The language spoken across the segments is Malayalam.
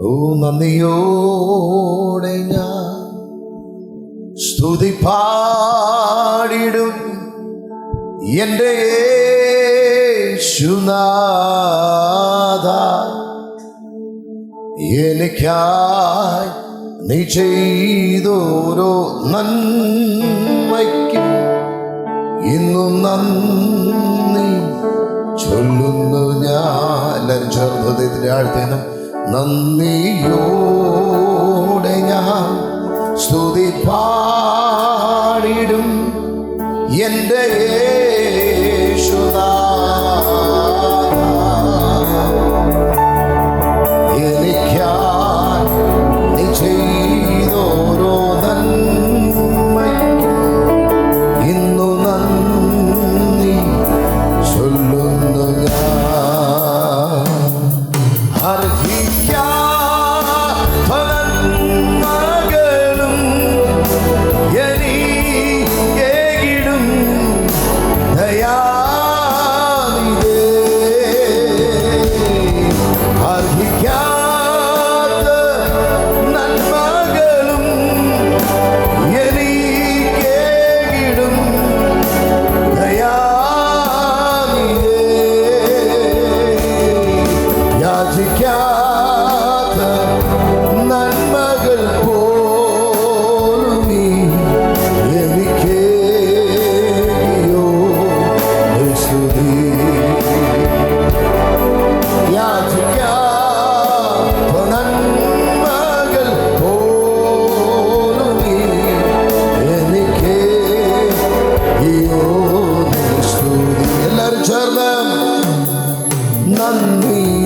ഓ നന്ദിയോടെ ഞാൻ സ്തുതി പാടിടും എൻ്റെ യേശുനാഥ. എനിക്കായി നീ ചെയ്തോരോ നന്മയ്ക്കും ഇന്നും നന്ദി ചൊല്ലുന്നു ഞാൻ. എല്ലാവരും ചേർന്ന് ഹൃദയത്തിൻ്റെ ആഴ്ത്തേനും നന്ദിയോടെ ഞാൻ സ്തുതി പാടിടും എൻ്റെ യേശുനാഥ. എനിക്കായി നീ ചെയ്തോരോ നന്മയ്ക്കും ഇന്നു നന്ദി ചൊല്ലുന്നു ഞാൻ.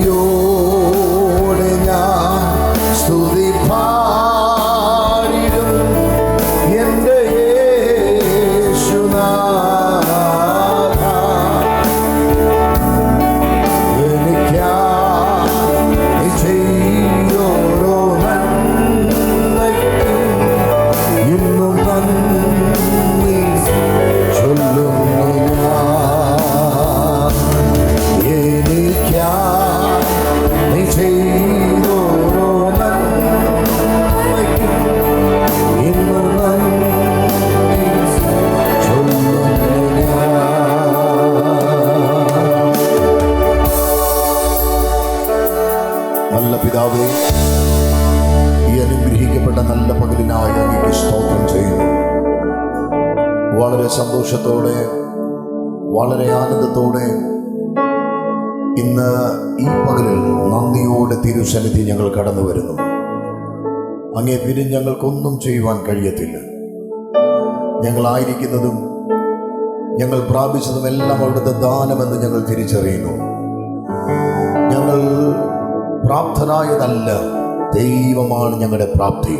നന്ദിയോടെ ഞാൻ സ്തുതി പാടിടും എൻ്റെ യേശുനാഥ. എനിക്കായി നീ ചെയ്തോരോ നന്മയ്ക്കും ഇന്നും നന്ദി ചൊല്ലുന്നു ഞാൻ. നീ ചെയ്തോരോ നന്മയ്ക്കും ഇന്നു നന്ദി ചൊല്ലുന്നു ഞാൻ. നല്ല പിതാവേ, ഈ അനുഗ്രഹിക്കപ്പെട്ട നല്ല പകലിനായി അങ്ങേക്ക് സ്തോത്രം ചെയ്യുന്നു. വളരെ സന്തോഷത്തോടെ, വളരെ ആനന്ദത്തോടെ ഇന്ന് ഈ പകലിൽ നന്ദിയോടെ തിരുസന്നിധി ഞങ്ങൾ കടന്നു വരുന്നു. അങ്ങേ പിരിഞ്ഞ് ഞങ്ങൾക്കൊന്നും ചെയ്യുവാൻ കഴിയത്തില്ല. ഞങ്ങളായിരിക്കുന്നതും ഞങ്ങൾ പ്രാപിച്ചതും എല്ലാം അവിടുത്തെ ദാനമെന്ന് ഞങ്ങൾ തിരിച്ചറിയുന്നു. ഞങ്ങൾ പ്രാപ്തരായതല്ല, ദൈവമാണ് ഞങ്ങളുടെ പ്രാപ്തി.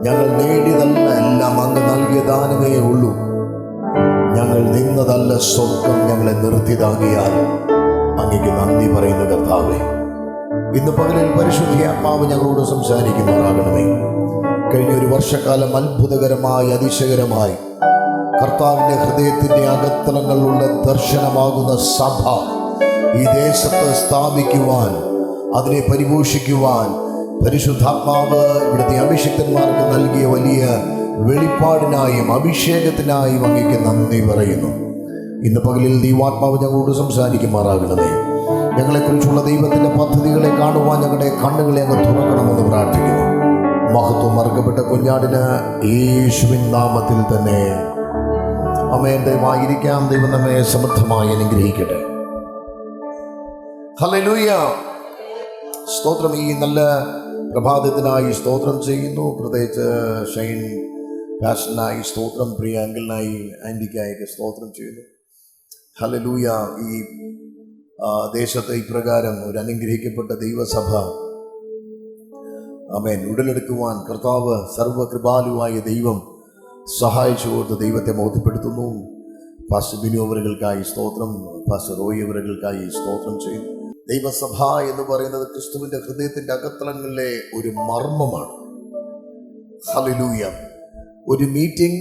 ഞങ്ങൾ നേടിയതല്ല, എല്ലാം അങ്ങ് നൽകിയ ദാനമേ ഉള്ളൂ. ഞങ്ങൾ നിന്നതല്ല, സ്വർഗം ഞങ്ങളെ നിർത്തിയതാകിയാൽ അങ്ങേക്ക് നന്ദി പറയുന്ന കർത്താവേ, ഇന്ന് പകലിൽ പരിശുദ്ധ ആത്മാവ് ഞങ്ങളോട് സംസാരിക്കുന്നവരാകണമേ. കഴിഞ്ഞ ഒരു വർഷക്കാലം അത്ഭുതകരമായി, അതിശയകരമായി കർത്താവിൻ്റെ ഹൃദയത്തിൻ്റെ അകത്തളങ്ങളിലുള്ള ദർശനമാകുന്ന സഭ ഈ ദേശത്ത് സ്ഥാപിക്കുവാൻ, അതിനെ പരിപോഷിക്കുവാൻ പരിശുദ്ധാത്മാവ് ഇവിടുത്തെ അഭിഷിക്തന്മാർക്ക് നൽകിയ വലിയ വെളിപ്പാടിനായും അഭിഷേകത്തിനായും അങ്ങേക്ക് നന്ദി പറയുന്നു. ഇന്ന് പകലിൽ ദൈവാത്മാവ് ഞങ്ങളോട് സംസാരിക്കുമാറാകണമേ. ഞങ്ങളെക്കുറിച്ചുള്ള ദൈവത്തിൻ്റെ പദ്ധതികളെ കാണുവാൻ ഞങ്ങളുടെ കണ്ണുകളെ അങ്ങ് തുറക്കണമെന്ന് പ്രാർത്ഥിക്കുന്നു. മഹത്വം അർഹപ്പെട്ട കുഞ്ഞാടിന് യേശുവിൻ നാമത്തിൽ തന്നെ ആമേൻ. ദയവായിരിക്കാം. ദൈവം നമ്മെ സമൃദ്ധമായി അനുഗ്രഹിക്കട്ടെ. ഹല്ലേലൂയ. സ്തോത്രം. ഈ നല്ല പ്രഭാതത്തിനായി സ്തോത്രം ചെയ്യുന്നു. പ്രത്യേകിച്ച് ഷൈൻ പാസ്റ്ററിനായി സ്തോത്രം, പ്രിയ അങ്കിളിനായി, ആൻറ്റിക്കായൊക്കെ സ്തോത്രം ചെയ്യുന്നു. ഹല്ലേലൂയ. ഈ ദേശത്തെ ഇപ്രകാരം ഒരു അനുഗ്രഹിക്കപ്പെട്ട ദൈവസഭ ആമേൻ ഉടലെടുക്കുവാൻ കർത്താവ് സർവകൃപാലുവായ ദൈവം സഹായിച്ചു കൊടുത്ത് ദൈവത്തെ ബോധ്യപ്പെടുത്തുന്നു. പാസ്റ്റർ ബിനു അവറുകൾക്കായി സ്തോത്രം, പാസ്റ്റർ റോയി അവറുകൾക്കായി സ്തോത്രം ചെയ്യുന്നു. ദൈവസഭ എന്ന് പറയുന്നത് ക്രിസ്തുവിൻ്റെ ഹൃദയത്തിൻ്റെ അകത്തളങ്ങളിലെ ഒരു മർമ്മമാണ്. ഹല്ലേലൂയ. ഒരു മീറ്റിംഗ്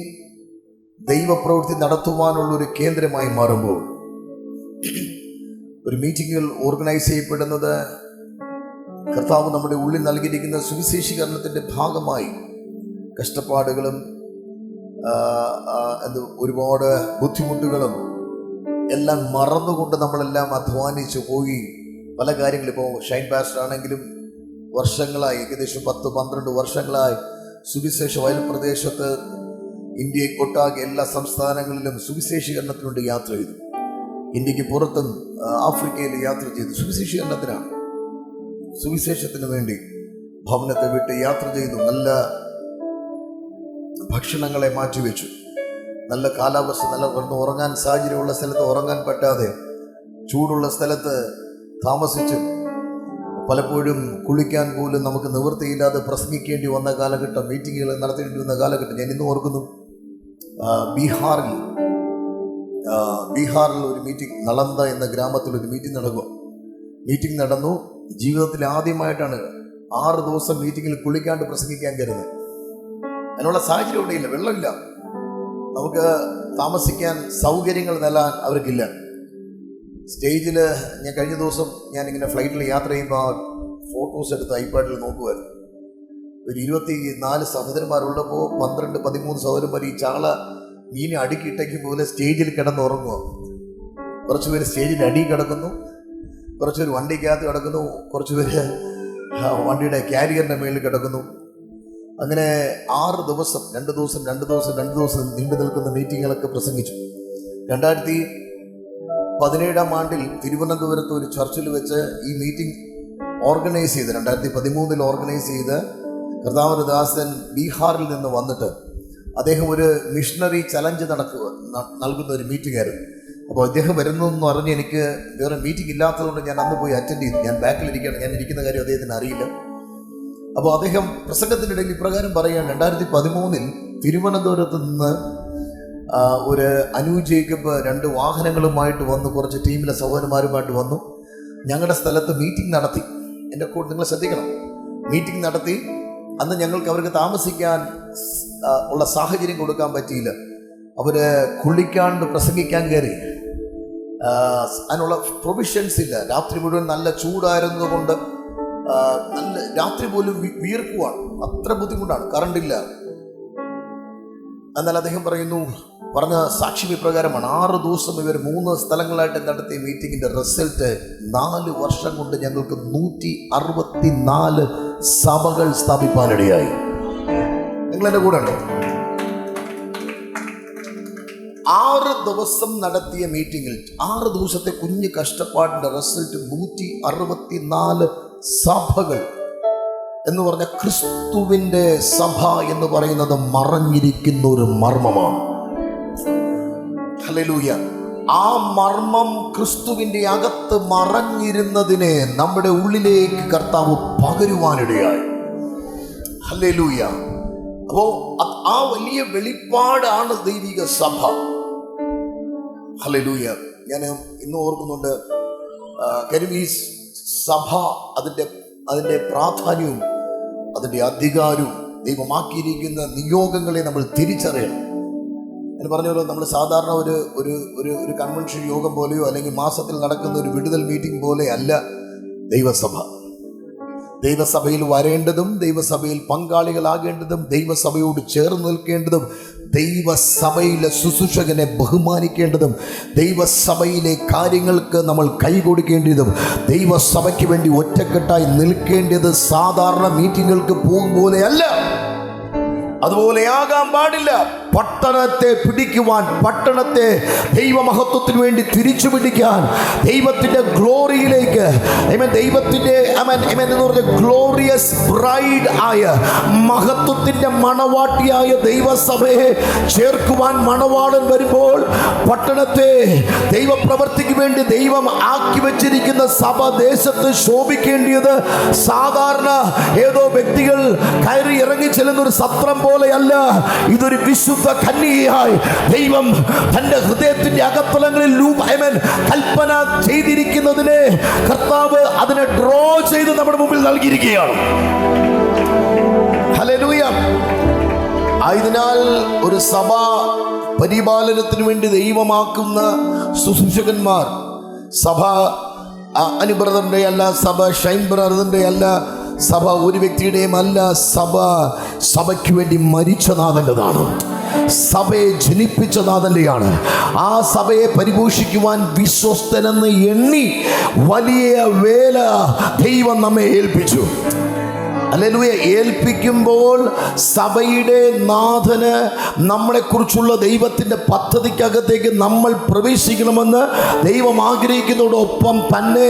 ദൈവപ്രവൃത്തി നടത്തുവാനുള്ള ഒരു കേന്ദ്രമായി മാറുമ്പോൾ, ഒരു മീറ്റിങ്ങുകൾ ഓർഗനൈസ് ചെയ്യപ്പെടുന്നത് കർത്താവ് നമ്മുടെ ഉള്ളിൽ നൽകിയിരിക്കുന്ന സുവിശേഷീകരണത്തിൻ്റെ ഭാഗമായി കഷ്ടപ്പാടുകളും ഒരുപാട് ബുദ്ധിമുട്ടുകളും എല്ലാം മറന്നുകൊണ്ട് നമ്മളെല്ലാം അധ്വാനിച്ചു പോയി പല കാര്യങ്ങളും. ഇപ്പോൾ ഷൈൻ പാസ്റ്റർ ആണെങ്കിലും വർഷങ്ങളായി, ഏകദേശം 10-12 വർഷങ്ങളായി സുവിശേഷ വയൽ പ്രദേശത്ത് ഇന്ത്യക്കൊട്ടാകെ എല്ലാ സംസ്ഥാനങ്ങളിലും സുവിശേഷീകരണത്തിന് വേണ്ടി യാത്ര ചെയ്തു. ഇന്ത്യക്ക് പുറത്തും ആഫ്രിക്കയിൽ യാത്ര ചെയ്തു. സുവിശേഷീകരണത്തിനാണ്, സുവിശേഷത്തിന് വേണ്ടി ഭവനത്തെ വിട്ട് യാത്ര ചെയ്തു. നല്ല ഭക്ഷണങ്ങളെ മാറ്റിവെച്ചു. നല്ല കാലാവസ്ഥ, നല്ല ഉറങ്ങാൻ സാഹചര്യമുള്ള സ്ഥലത്ത് ഉറങ്ങാൻ പറ്റാതെ ചൂടുള്ള സ്ഥലത്ത് താമസിച്ചു. പലപ്പോഴും കുളിക്കാൻ പോലും നമുക്ക് നിവൃത്തിയില്ലാതെ പ്രസംഗിക്കേണ്ടി വന്ന കാലഘട്ടം, മീറ്റിങ്ങുകൾ നടത്തേണ്ടി വന്ന കാലഘട്ടം. ഞാൻ ഇന്നും ഓർക്കുന്നു, ബീഹാറിൽ ഒരു മീറ്റിംഗ്, നളന്ദ എന്ന ഗ്രാമത്തിൽ ഒരു മീറ്റിംഗ് നടന്നു. ജീവിതത്തിൽ ആദ്യമായിട്ടാണ് 6 ദിവസം മീറ്റിങ്ങിൽ കുളിക്കാണ്ട് പ്രസംഗിക്കാൻ കരുതുന്നത്. അതിനുള്ള സാഹചര്യം ഇവിടെയില്ല, വെള്ളമില്ല, നമുക്ക് താമസിക്കാൻ സൗകര്യങ്ങൾ നൽകാൻ അവർക്കില്ല. സ്റ്റേജിൽ ഞാൻ കഴിഞ്ഞ ദിവസം ഞാനിങ്ങനെ ഫ്ലൈറ്റിൽ യാത്ര ചെയ്യുമ്പോൾ ഫോട്ടോസ് എടുത്ത് ഐപാഡിൽ നോക്കുമായിരുന്നു. ഒരു 24 സഹോദരന്മാരുള്ളപ്പോൾ 12-13 സഹോദരന്മാർ ഈ ചാള മീനെ അടുക്കിയിട്ടേക്കും പോലെ സ്റ്റേജിൽ കിടന്നുറങ്ങുക. കുറച്ചുപേര് സ്റ്റേജിൻ്റെ അടിയിൽ കിടക്കുന്നു, കുറച്ചുപേര് വണ്ടിക്കകത്ത് കിടക്കുന്നു, കുറച്ചുപേര് വണ്ടിയുടെ ക്യാരിയറിൻ്റെ മേളിൽ കിടക്കുന്നു. അങ്ങനെ 6 ദിവസം 2 ദിവസം നീണ്ടു നിൽക്കുന്ന മീറ്റിങ്ങുകളൊക്കെ പ്രസംഗിച്ചു. 2017 ആണ്ടിൽ തിരുവനന്തപുരത്ത് ഒരു ചർച്ചിൽ വെച്ച് ഈ മീറ്റിംഗ് ഓർഗനൈസ് ചെയ്ത് 2013 ഓർഗനൈസ് ചെയ്ത് കർത്താവിന്റെ ദാസൻ ബീഹാറിൽ നിന്ന് വന്നിട്ട് അദ്ദേഹം ഒരു മിഷണറി ചലഞ്ച് നൽകുന്ന ഒരു മീറ്റിംഗ് ആയിരുന്നു. അപ്പോൾ അദ്ദേഹം വരുന്നതെന്ന് പറഞ്ഞ് എനിക്ക് വേറെ മീറ്റിംഗ് ഇല്ലാത്തതുകൊണ്ട് ഞാൻ അന്ന് പോയി അറ്റൻഡ് ചെയ്തു. ഞാൻ ബാക്കിലിരിക്കുകയാണ്, ഞാൻ ഇരിക്കുന്ന കാര്യം അദ്ദേഹത്തിന് അറിയില്ല. അപ്പോൾ അദ്ദേഹം പ്രസംഗത്തിനിടയിൽ ഇപ്രകാരം പറയുകയാണ്, 2013 തിരുവനന്തപുരത്ത് നിന്ന് ഒരു അനു ജേക്കബ് 2 വാഹനങ്ങളുമായിട്ട് വന്നു, കുറച്ച് ടീമിലെ സഹോദരന്മാരുമായിട്ട് വന്നു. ഞങ്ങളുടെ സ്ഥലത്ത് മീറ്റിംഗ് നടത്തി. എൻ്റെ കൂടെ നിങ്ങൾ ശ്രദ്ധിക്കണം, മീറ്റിംഗ് നടത്തി. അന്ന് ഞങ്ങൾക്ക് അവർക്ക് താമസിക്കാൻ ഉള്ള സാഹചര്യം കൊടുക്കാൻ പറ്റിയില്ല. അവർ കുളിക്കാണ്ട് പ്രസംഗിക്കാൻ കയറി. അതിനുള്ള പ്രൊവിഷൻസ് ഇല്ല. രാത്രി മുഴുവൻ നല്ല ചൂടായിരുന്നതുകൊണ്ട് നല്ല രാത്രി പോലും വിയർക്കുവാണ്, അത്ര ബുദ്ധിമുട്ടാണ്, കറണ്ടില്ല. എന്നാൽ അദ്ദേഹം പറഞ്ഞ സാക്ഷ്യം ഇപ്രകാരമാണ്, 6 ദിവസം ഇവർ 3 സ്ഥലങ്ങളായിട്ട് നടത്തിയ മീറ്റിങ്ങിന്റെ റിസൾട്ട് 4 വർഷം കൊണ്ട് ഞങ്ങൾക്ക് 164 സഭകൾ സ്ഥാപിക്കാനിടയായി. നിങ്ങൾ എൻ്റെ കൂടെ ഉണ്ടോ? 6 ദിവസം നടത്തിയ മീറ്റിങ്ങിൽ 6 ദിവസത്തെ കുഞ്ഞു കഷ്ടപ്പാടിന്റെ റിസൾട്ട് 164 സഭകൾ എന്ന് പറഞ്ഞ ക്രിസ്തുവിന്റെ സഭ എന്ന് പറയുന്നത് മറഞ്ഞിരിക്കുന്ന ഒരു മർമ്മമാണ്. ഹല്ലേലൂയ. ആ മർമ്മം ക്രിസ്തുവിന്റെ അകത്ത് മറഞ്ഞിരുന്നതിനെ നമ്മുടെ ഉള്ളിലേക്ക് കർത്താവ് പകരുവാനിടയായി. ഹല്ലേലൂയ. അപ്പോ ആ വലിയ വെളിപ്പാടാണ് ദൈവിക സഭ. ഹല്ലേലൂയ. ഞാൻ ഇന്ന് ഓർക്കുന്നുണ്ട്, കാര്യം ഈ സഭ അതിൻ്റെ പ്രാധാന്യവും അതിൻ്റെ അധികാരവും ദൈവമാക്കിയിരിക്കുന്ന നിയോഗങ്ങളെ നമ്മൾ തിരിച്ചറിയണം. എന്ന് പറഞ്ഞ പോലെ നമ്മൾ സാധാരണ ഒരു കൺവെൻഷൻ യോഗം പോലെയോ അല്ലെങ്കിൽ മാസത്തിൽ നടക്കുന്ന ഒരു വിടുതൽ മീറ്റിംഗ് പോലെ അല്ല ദൈവസഭ. ദൈവസഭയിൽ വരേണ്ടതും ദൈവസഭയിൽ പങ്കാളികളാകേണ്ടതും ദൈവസഭയോട് ചേർന്ന് നിൽക്കേണ്ടതും ദൈവസഭയിലെ ശുശ്രൂഷകനെ ബഹുമാനിക്കേണ്ടതും ദൈവസഭയിലെ കാര്യങ്ങൾക്ക് നമ്മൾ കൈകൊടുക്കേണ്ടതും ദൈവസഭയ്ക്ക് വേണ്ടി ഒറ്റക്കെട്ടായി നിൽക്കേണ്ടത് സാധാരണ മീറ്റിങ്ങുകൾക്ക് പോകും പോലെയല്ല. അതുപോലെയാകാൻ പാടില്ല. പട്ടണത്തെ പിടിക്കുവാൻ, പട്ടണത്തെ ദൈവമഹത്വത്തിന് വേണ്ടി തിരിച്ചു പിടിക്കാൻ, ദൈവത്തിന്റെ ഗ്ലോറിയിലേക്ക്, ദൈവത്തിന്റെ എന്ന് പറഞ്ഞ ഗ്ലോറിയസ് ബ്രൈഡ് ആയ മഹത്വത്തിന്റെ മണവാട്ടിയായ ദൈവസഭയെ ചേർക്കുവാൻ മണവാളൻ വരുമ്പോൾ പട്ടണത്തെ ദൈവപ്രവൃത്തിക്ക് വേണ്ടി ദൈവം ആക്കി വെച്ചിരിക്കുന്ന സഭ ദേശത്ത് ശോഭിക്കേണ്ടിയത് സാധാരണ ഏതോ വ്യക്തികൾ കയറി ഇറങ്ങി ചെല്ലുന്ന ഒരു സത്രം പോലെയല്ല. ഇതൊരു വിശുദ്ധ കന്യകയായി ദൈവം തന്റെ ഹൃദയത്തിന്റെ അകത്തളങ്ങളിൽ കൽപ്പന ചെയ്തിരിക്കുന്നതിനെ കർത്താവ് അതിനെ ഡ്രോ ചെയ്ത് നമ്മുടെ മുമ്പിൽ നൽകിയിരിക്കുകയാണ്. ഹല്ലേലൂയ. ആയതിനാൽ ഒരു സഭ പരിപാലനത്തിന് വേണ്ടി ദൈവമാക്കുന്ന ശുശ്രൂഷകന്മാർ, സഭ അനു ബ്രദറിന്റെ അല്ല സഭ, ഷൈൻ ബ്രദറിന്റെ അല്ല സഭ, ഒരു വ്യക്തിയുടെയും അല്ല സഭ. സഭയ്ക്ക് വേണ്ടി മരിച്ച നാഥൻ്റെതാണ്. സഭയെ ജനിപ്പിച്ച നാഥൻ്റെയാണ്. ആ സഭയെ പരിപോഷിക്കുവാൻ വിശ്വസ്തനെന്ന് എണ്ണി വലിയ വേല ദൈവം നമ്മെ ഏൽപ്പിച്ചു. ഹല്ലേലൂയ. ഏൽപ്പിക്കുമ്പോൾ സഭയുടെ നാഥന് നമ്മളെക്കുറിച്ചുള്ള ദൈവത്തിൻ്റെ പദ്ധതിക്കകത്തേക്ക് നമ്മൾ പ്രവേശിക്കണമെന്ന് ദൈവം ആഗ്രഹിക്കുന്നതോടൊപ്പം തന്നെ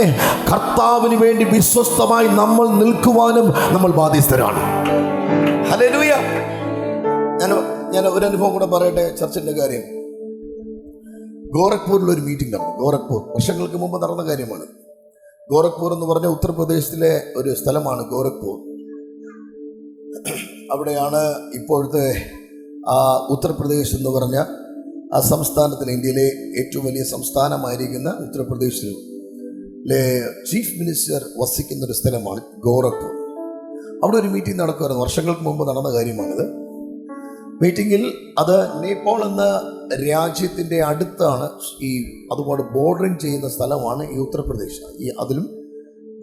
കർത്താവിന് വേണ്ടി വിശ്വസ്തമായി നമ്മൾ നിൽക്കുവാനും നമ്മൾ ബാധ്യസ്ഥരാണ്. ഹല്ലേലൂയ. ഞാൻ ഒരു അനുഭവം കൂടെ പറയട്ടെ, ചർച്ചിൻ്റെ കാര്യം. ഗോരഖ്പൂരിലൊരു മീറ്റിംഗ് നടന്നു. ഗോരഖ്പൂർ വർഷങ്ങൾക്ക് മുമ്പ് നടന്ന കാര്യമാണ്. ഗോരഖ്പൂർ എന്ന് പറഞ്ഞ ഉത്തർപ്രദേശിലെ ഒരു സ്ഥലമാണ് ഗോരഖ്പൂർ. അവിടെയാണ് ഇപ്പോഴത്തെ ഉത്തർപ്രദേശ് എന്ന് പറഞ്ഞ ആ സംസ്ഥാനത്തിൽ, ഇന്ത്യയിലെ ഏറ്റവും വലിയ സംസ്ഥാനമായിരിക്കുന്ന ഉത്തർപ്രദേശിലെ ചീഫ് മിനിസ്റ്റർ വസിക്കുന്നൊരു സ്ഥലമാണ് ഗോരഖ്പൂർ. അവിടെ ഒരു മീറ്റിംഗ് നടക്കുമായിരുന്നു. വർഷങ്ങൾക്ക് മുമ്പ് നടന്ന കാര്യമാണിത്. മീറ്റിങ്ങിൽ അത് നേപ്പാൾ എന്ന രാജ്യത്തിൻ്റെ അടുത്താണ്, അതുകൊണ്ട് ബോർഡറിങ് ചെയ്യുന്ന സ്ഥലമാണ് ഈ ഉത്തർപ്രദേശ്. അതിലും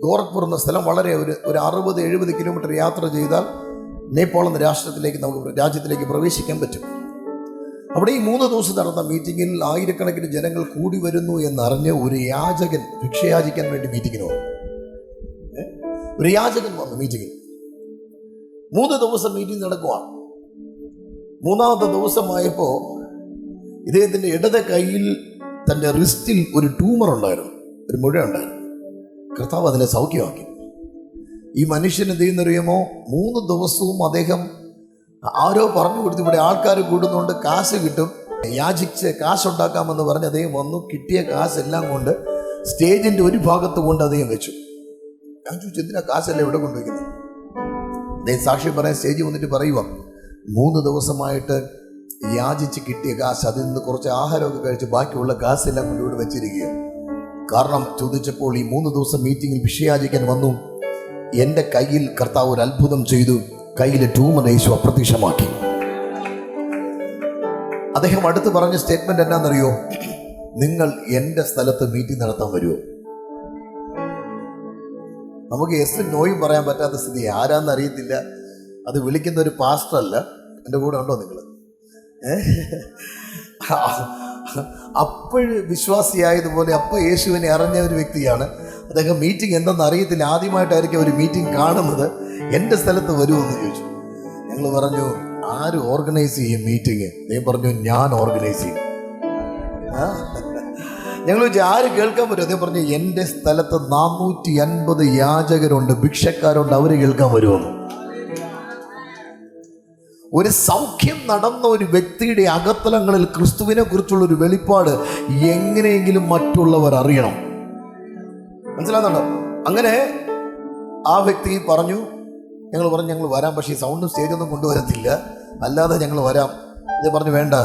ഗോരഖ്പൂർ എന്ന സ്ഥലം വളരെ ഒരു 60-70 കിലോമീറ്റർ യാത്ര ചെയ്താൽ നേപ്പാൾ എന്ന രാജ്യത്തിലേക്ക് പ്രവേശിക്കാൻ പറ്റും. അവിടെ ഈ 3 ദിവസം നടന്ന മീറ്റിങ്ങിൽ ആയിരക്കണക്കിന് ജനങ്ങൾ കൂടി വരുന്നു എന്നറിഞ്ഞ് ഒരു യാചകൻ ഭിക്ഷയാചിക്കാൻ വേണ്ടി മീറ്റിങ്ങിന് വന്നു. ഒരു യാചകൻ വന്നു മീറ്റിങ്ങിൽ. 3 ദിവസം മീറ്റിംഗ് നടക്കുവാണ്. 3-ാമത്തെ ദിവസമായപ്പോൾ ഇദ്ദേഹത്തിൻ്റെ ഇടത് കൈയിൽ തൻ്റെ റിസ്റ്റിൽ ഒരു ട്യൂമർ ഉണ്ടായിരുന്നു, ഒരു മുഴ ഉണ്ടായിരുന്നു. കർത്താവ് അതിനെ സൗഖ്യമാക്കി. ഈ മനുഷ്യൻ എന്ത് ചെയ്യുന്നറിയുമോ, 3 ദിവസവും അദ്ദേഹം ആരോ പറഞ്ഞു കൊടുത്തു, ഇവിടെ ആൾക്കാർ കൂടുന്നുണ്ട്, കാശ് കിട്ടും, യാചിച്ച് കാശുണ്ടാക്കാമെന്ന് പറഞ്ഞ് അദ്ദേഹം വന്നു. കിട്ടിയ കാശെല്ലാം കൊണ്ട് സ്റ്റേജിൻ്റെ ഒരു ഭാഗത്ത് കൊണ്ട് അദ്ദേഹം വെച്ചു. ഞാൻ ചോദിച്ചു, എന്തിനാ കാശെല്ലാം ഇവിടെ കൊണ്ടുവയ്ക്കുന്നത്? അദ്ദേഹം സാക്ഷി പറയാൻ സ്റ്റേജിൽ വന്നിട്ട് പറയുക, 3 ദിവസമായിട്ട് യാചിച്ച് കിട്ടിയ കാശ്, അതിൽ നിന്ന് കുറച്ച് ആഹാരമൊക്കെ കഴിച്ച് ബാക്കിയുള്ള കാശെല്ലാം കൊണ്ട് ഇവിടെ വെച്ചിരിക്കുക. കാരണം ചോദിച്ചപ്പോൾ ഈ 3 ദിവസം മീറ്റിങ്ങിൽ ഭിക്ഷയാചിക്കാൻ വന്നു, എൻ്റെ കയ്യിൽ കർത്താവ് ഒരു അത്ഭുതം ചെയ്തു, കയ്യിലെ ട്യൂമർ യേശു അപ്രത്യക്ഷമാക്കി. അദ്ദേഹം അടുത്ത് പറഞ്ഞ സ്റ്റേറ്റ്മെന്റ് എന്നാന്നറിയോ, നിങ്ങൾ എൻ്റെ സ്ഥലത്ത് മീറ്റിംഗ് നടത്താൻ വരുമോ? നമുക്ക് എസ് നോയും പറയാൻ പറ്റാത്ത സ്ഥിതി. ആരാന്ന് അറിയത്തില്ല. അത് വിളിക്കുന്ന ഒരു പാസ്റ്റർ അല്ല. എൻ്റെ കൂടെ ഉണ്ടോ നിങ്ങൾ? അപ്പോൾ വിശ്വാസിയായതുപോലെ അപ്പോൾ യേശുവിനെ അറിഞ്ഞ ഒരു വ്യക്തിയാണ് അദ്ദേഹം. മീറ്റിംഗ് എന്തെന്ന് അറിയത്തില്ല, ആദ്യമായിട്ടായിരിക്കും ഒരു മീറ്റിംഗ് കാണുന്നത്. എൻ്റെ സ്ഥലത്ത് വരുമെന്ന് ചോദിച്ചു. ഞങ്ങൾ പറഞ്ഞു, ആര് ഓർഗനൈസ് ചെയ്യും മീറ്റിംഗ്? അദ്ദേഹം പറഞ്ഞു, ഞാൻ ഓർഗനൈസ് ചെയ്യും. ഞങ്ങൾ ചോദിച്ചു, ആര് കേൾക്കാൻ പറ്റും? അദ്ദേഹം പറഞ്ഞു, എൻ്റെ സ്ഥലത്ത് 450 യാചകരുണ്ട്, ഭിക്ഷക്കാരുണ്ട്, അവർ കേൾക്കാൻ വരുമെന്ന്. ഒരു സൗഖ്യം നടന്ന ഒരു വ്യക്തിയുടെ അകത്തലങ്ങളിൽ ക്രിസ്തുവിനെ കുറിച്ചുള്ളൊരു വെളിപ്പാട് എങ്ങനെയെങ്കിലും മറ്റുള്ളവർ അറിയണം. മനസ്സിലാകുന്നുണ്ടോ? അങ്ങനെ ആ വ്യക്തി പറഞ്ഞു, ഞങ്ങൾ വരാം, പക്ഷേ ഈ സൗണ്ടും സ്റ്റേജൊന്നും കൊണ്ടുവരത്തില്ല, അല്ലാതെ ഞങ്ങൾ വരാം. ഇത് പറഞ്ഞു, വേണ്ട.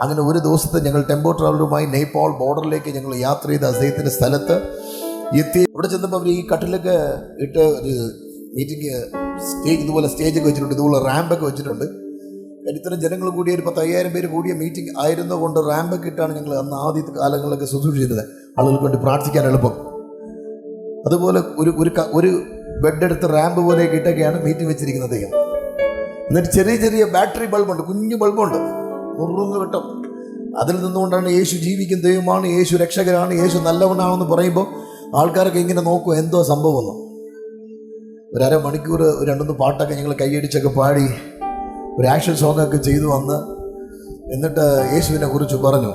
അങ്ങനെ ഒരു ദിവസത്തെ ഞങ്ങൾ ടെമ്പോ ട്രാവലറുമായി നേപ്പാൾ ബോർഡറിലേക്ക് ഞങ്ങൾ യാത്ര ചെയ്ത് അദ്ദേഹത്തിൻ്റെ സ്ഥലത്ത് എത്തി. അവിടെ ചെന്നപ്പോൾ അവർ ഈ കട്ടിലൊക്കെ ഇട്ട് ഒരു മീറ്റിംഗ് സ്റ്റേജ്, ഇതുപോലെ സ്റ്റേജൊക്കെ വെച്ചിട്ടുണ്ട്, ഇതുപോലെ റാമ്പൊക്കെ വെച്ചിട്ടുണ്ട്. ഇത്തരം ജനങ്ങൾ കൂടിയ ഒരു 10,000 പേര് കൂടിയ മീറ്റിംഗ് ആയിരുന്നുകൊണ്ട് റാമ്പൊക്കെ ഇട്ടാണ് ഞങ്ങൾ അന്ന് ആദ്യത്തെ കാലങ്ങളിലൊക്കെ ശുശ്രൂഷിച്ചിരുന്നത്, ആളുകൾക്ക് വേണ്ടി പ്രാർത്ഥിക്കാൻ എളുപ്പം. അതുപോലെ ഒരു ബെഡ് എടുത്ത് റാമ്പ് പോലെയൊക്കെ ഇട്ടൊക്കെയാണ് മീറ്റിംഗ് വെച്ചിരിക്കുന്നത്. എന്നിട്ട് ചെറിയ ചെറിയ ബാറ്ററി ബൾബുണ്ട്, കുഞ്ഞു ബൾബുണ്ട്, മുറുങ്ങ് കിട്ടും. അതിൽ നിന്നുകൊണ്ടാണ് യേശു ജീവിക്കുന്ന ദൈവമാണ്, യേശു രക്ഷകരാണ്, യേശു നല്ലവനാണെന്ന് പറയുമ്പോൾ ആൾക്കാരൊക്കെ ഇങ്ങനെ നോക്കും എന്തോ സംഭവമെന്ന്. ഒരു അരമണിക്കൂർ 2-3 പാട്ടൊക്കെ ഞങ്ങൾ കൈയടിച്ചൊക്കെ പാടി ഒരു ആക്ഷൻ സോങ്ങൊക്കെ ചെയ്തു വന്ന്, എന്നിട്ട് യേശുവിനെ കുറിച്ച് പറഞ്ഞു.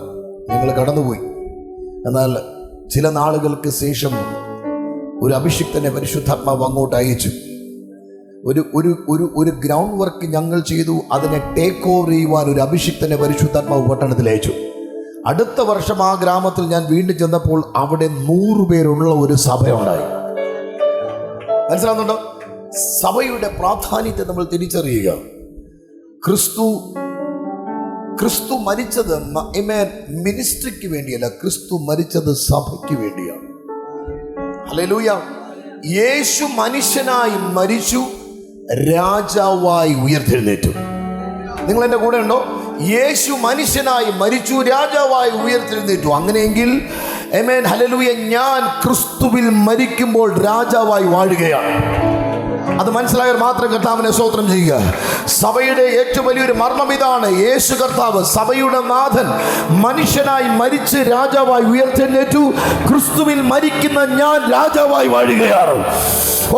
ഞങ്ങൾ കടന്നുപോയി. എന്നാൽ ചില നാളുകൾക്ക് ശേഷം ഒരു അഭിഷിക്തനെ പരിശുദ്ധാത്മാവ് അങ്ങോട്ട് അയച്ചു. ഒരു ഗ്രൗണ്ട് വർക്ക് ഞങ്ങൾ ചെയ്തു. അതിനെ ടേക്ക് ഓവർ ചെയ്യുവാൻ ഒരു അഭിഷിക്തനെ പരിശുദ്ധാത്മാവ് പട്ടണത്തിൽ അയച്ചു. അടുത്ത വർഷം ആ ഗ്രാമത്തിൽ ഞാൻ വീണ്ടും ചെന്നപ്പോൾ അവിടെ 100 പേരുള്ള ഒരു സഭയുണ്ടായി. മനസ്സിലാവുന്നുണ്ടോ? സഭയുടെ പ്രാധാന്യത്തെ നമ്മൾ തിരിച്ചറിയുക. ക്രിസ്തു മരിച്ചത് മിനിസ്ട്രിക്ക് വേണ്ടിയല്ല, ക്രിസ്തു മരിച്ചത് സഭയ്ക്ക് വേണ്ടിയാണ്. ഹല്ലേലൂയ. യേശു മനുഷ്യനായി മരിച്ചു, രാജാവായി ഉയർത്തെഴുന്നേറ്റു. നിങ്ങൾ എൻ്റെ കൂടെ ഉണ്ടോ? യേശു മനുഷ്യനായി മരിച്ചു, രാജാവായി ഉയർത്തെഴുന്നേറ്റു. അങ്ങനെയെങ്കിൽ ആമേൻ, ഹല്ലേലൂയ, ഞാൻ ക്രിസ്തുവിൽ മരിക്കുമ്പോൾ രാജാവായി വാഴുകയാണ്. അത് മനസ്സിലായവർ മാത്രം കർത്താവിനെ സ്തോത്രം ചെയ്യുക. സഭയുടെ ഏറ്റവും വലിയൊരു മർമ്മം ഇതാണ്. യേശു കർത്താവ്, സഭയുടെ നാഥൻ, മനുഷ്യനായി മരിച്ച് രാജാവായി ഉയർത്തെഴുന്നേറ്റു. ക്രിസ്തുവിൽ മരിക്കുന്ന ഞാൻ രാജാവായി വാഴുകയാണ്.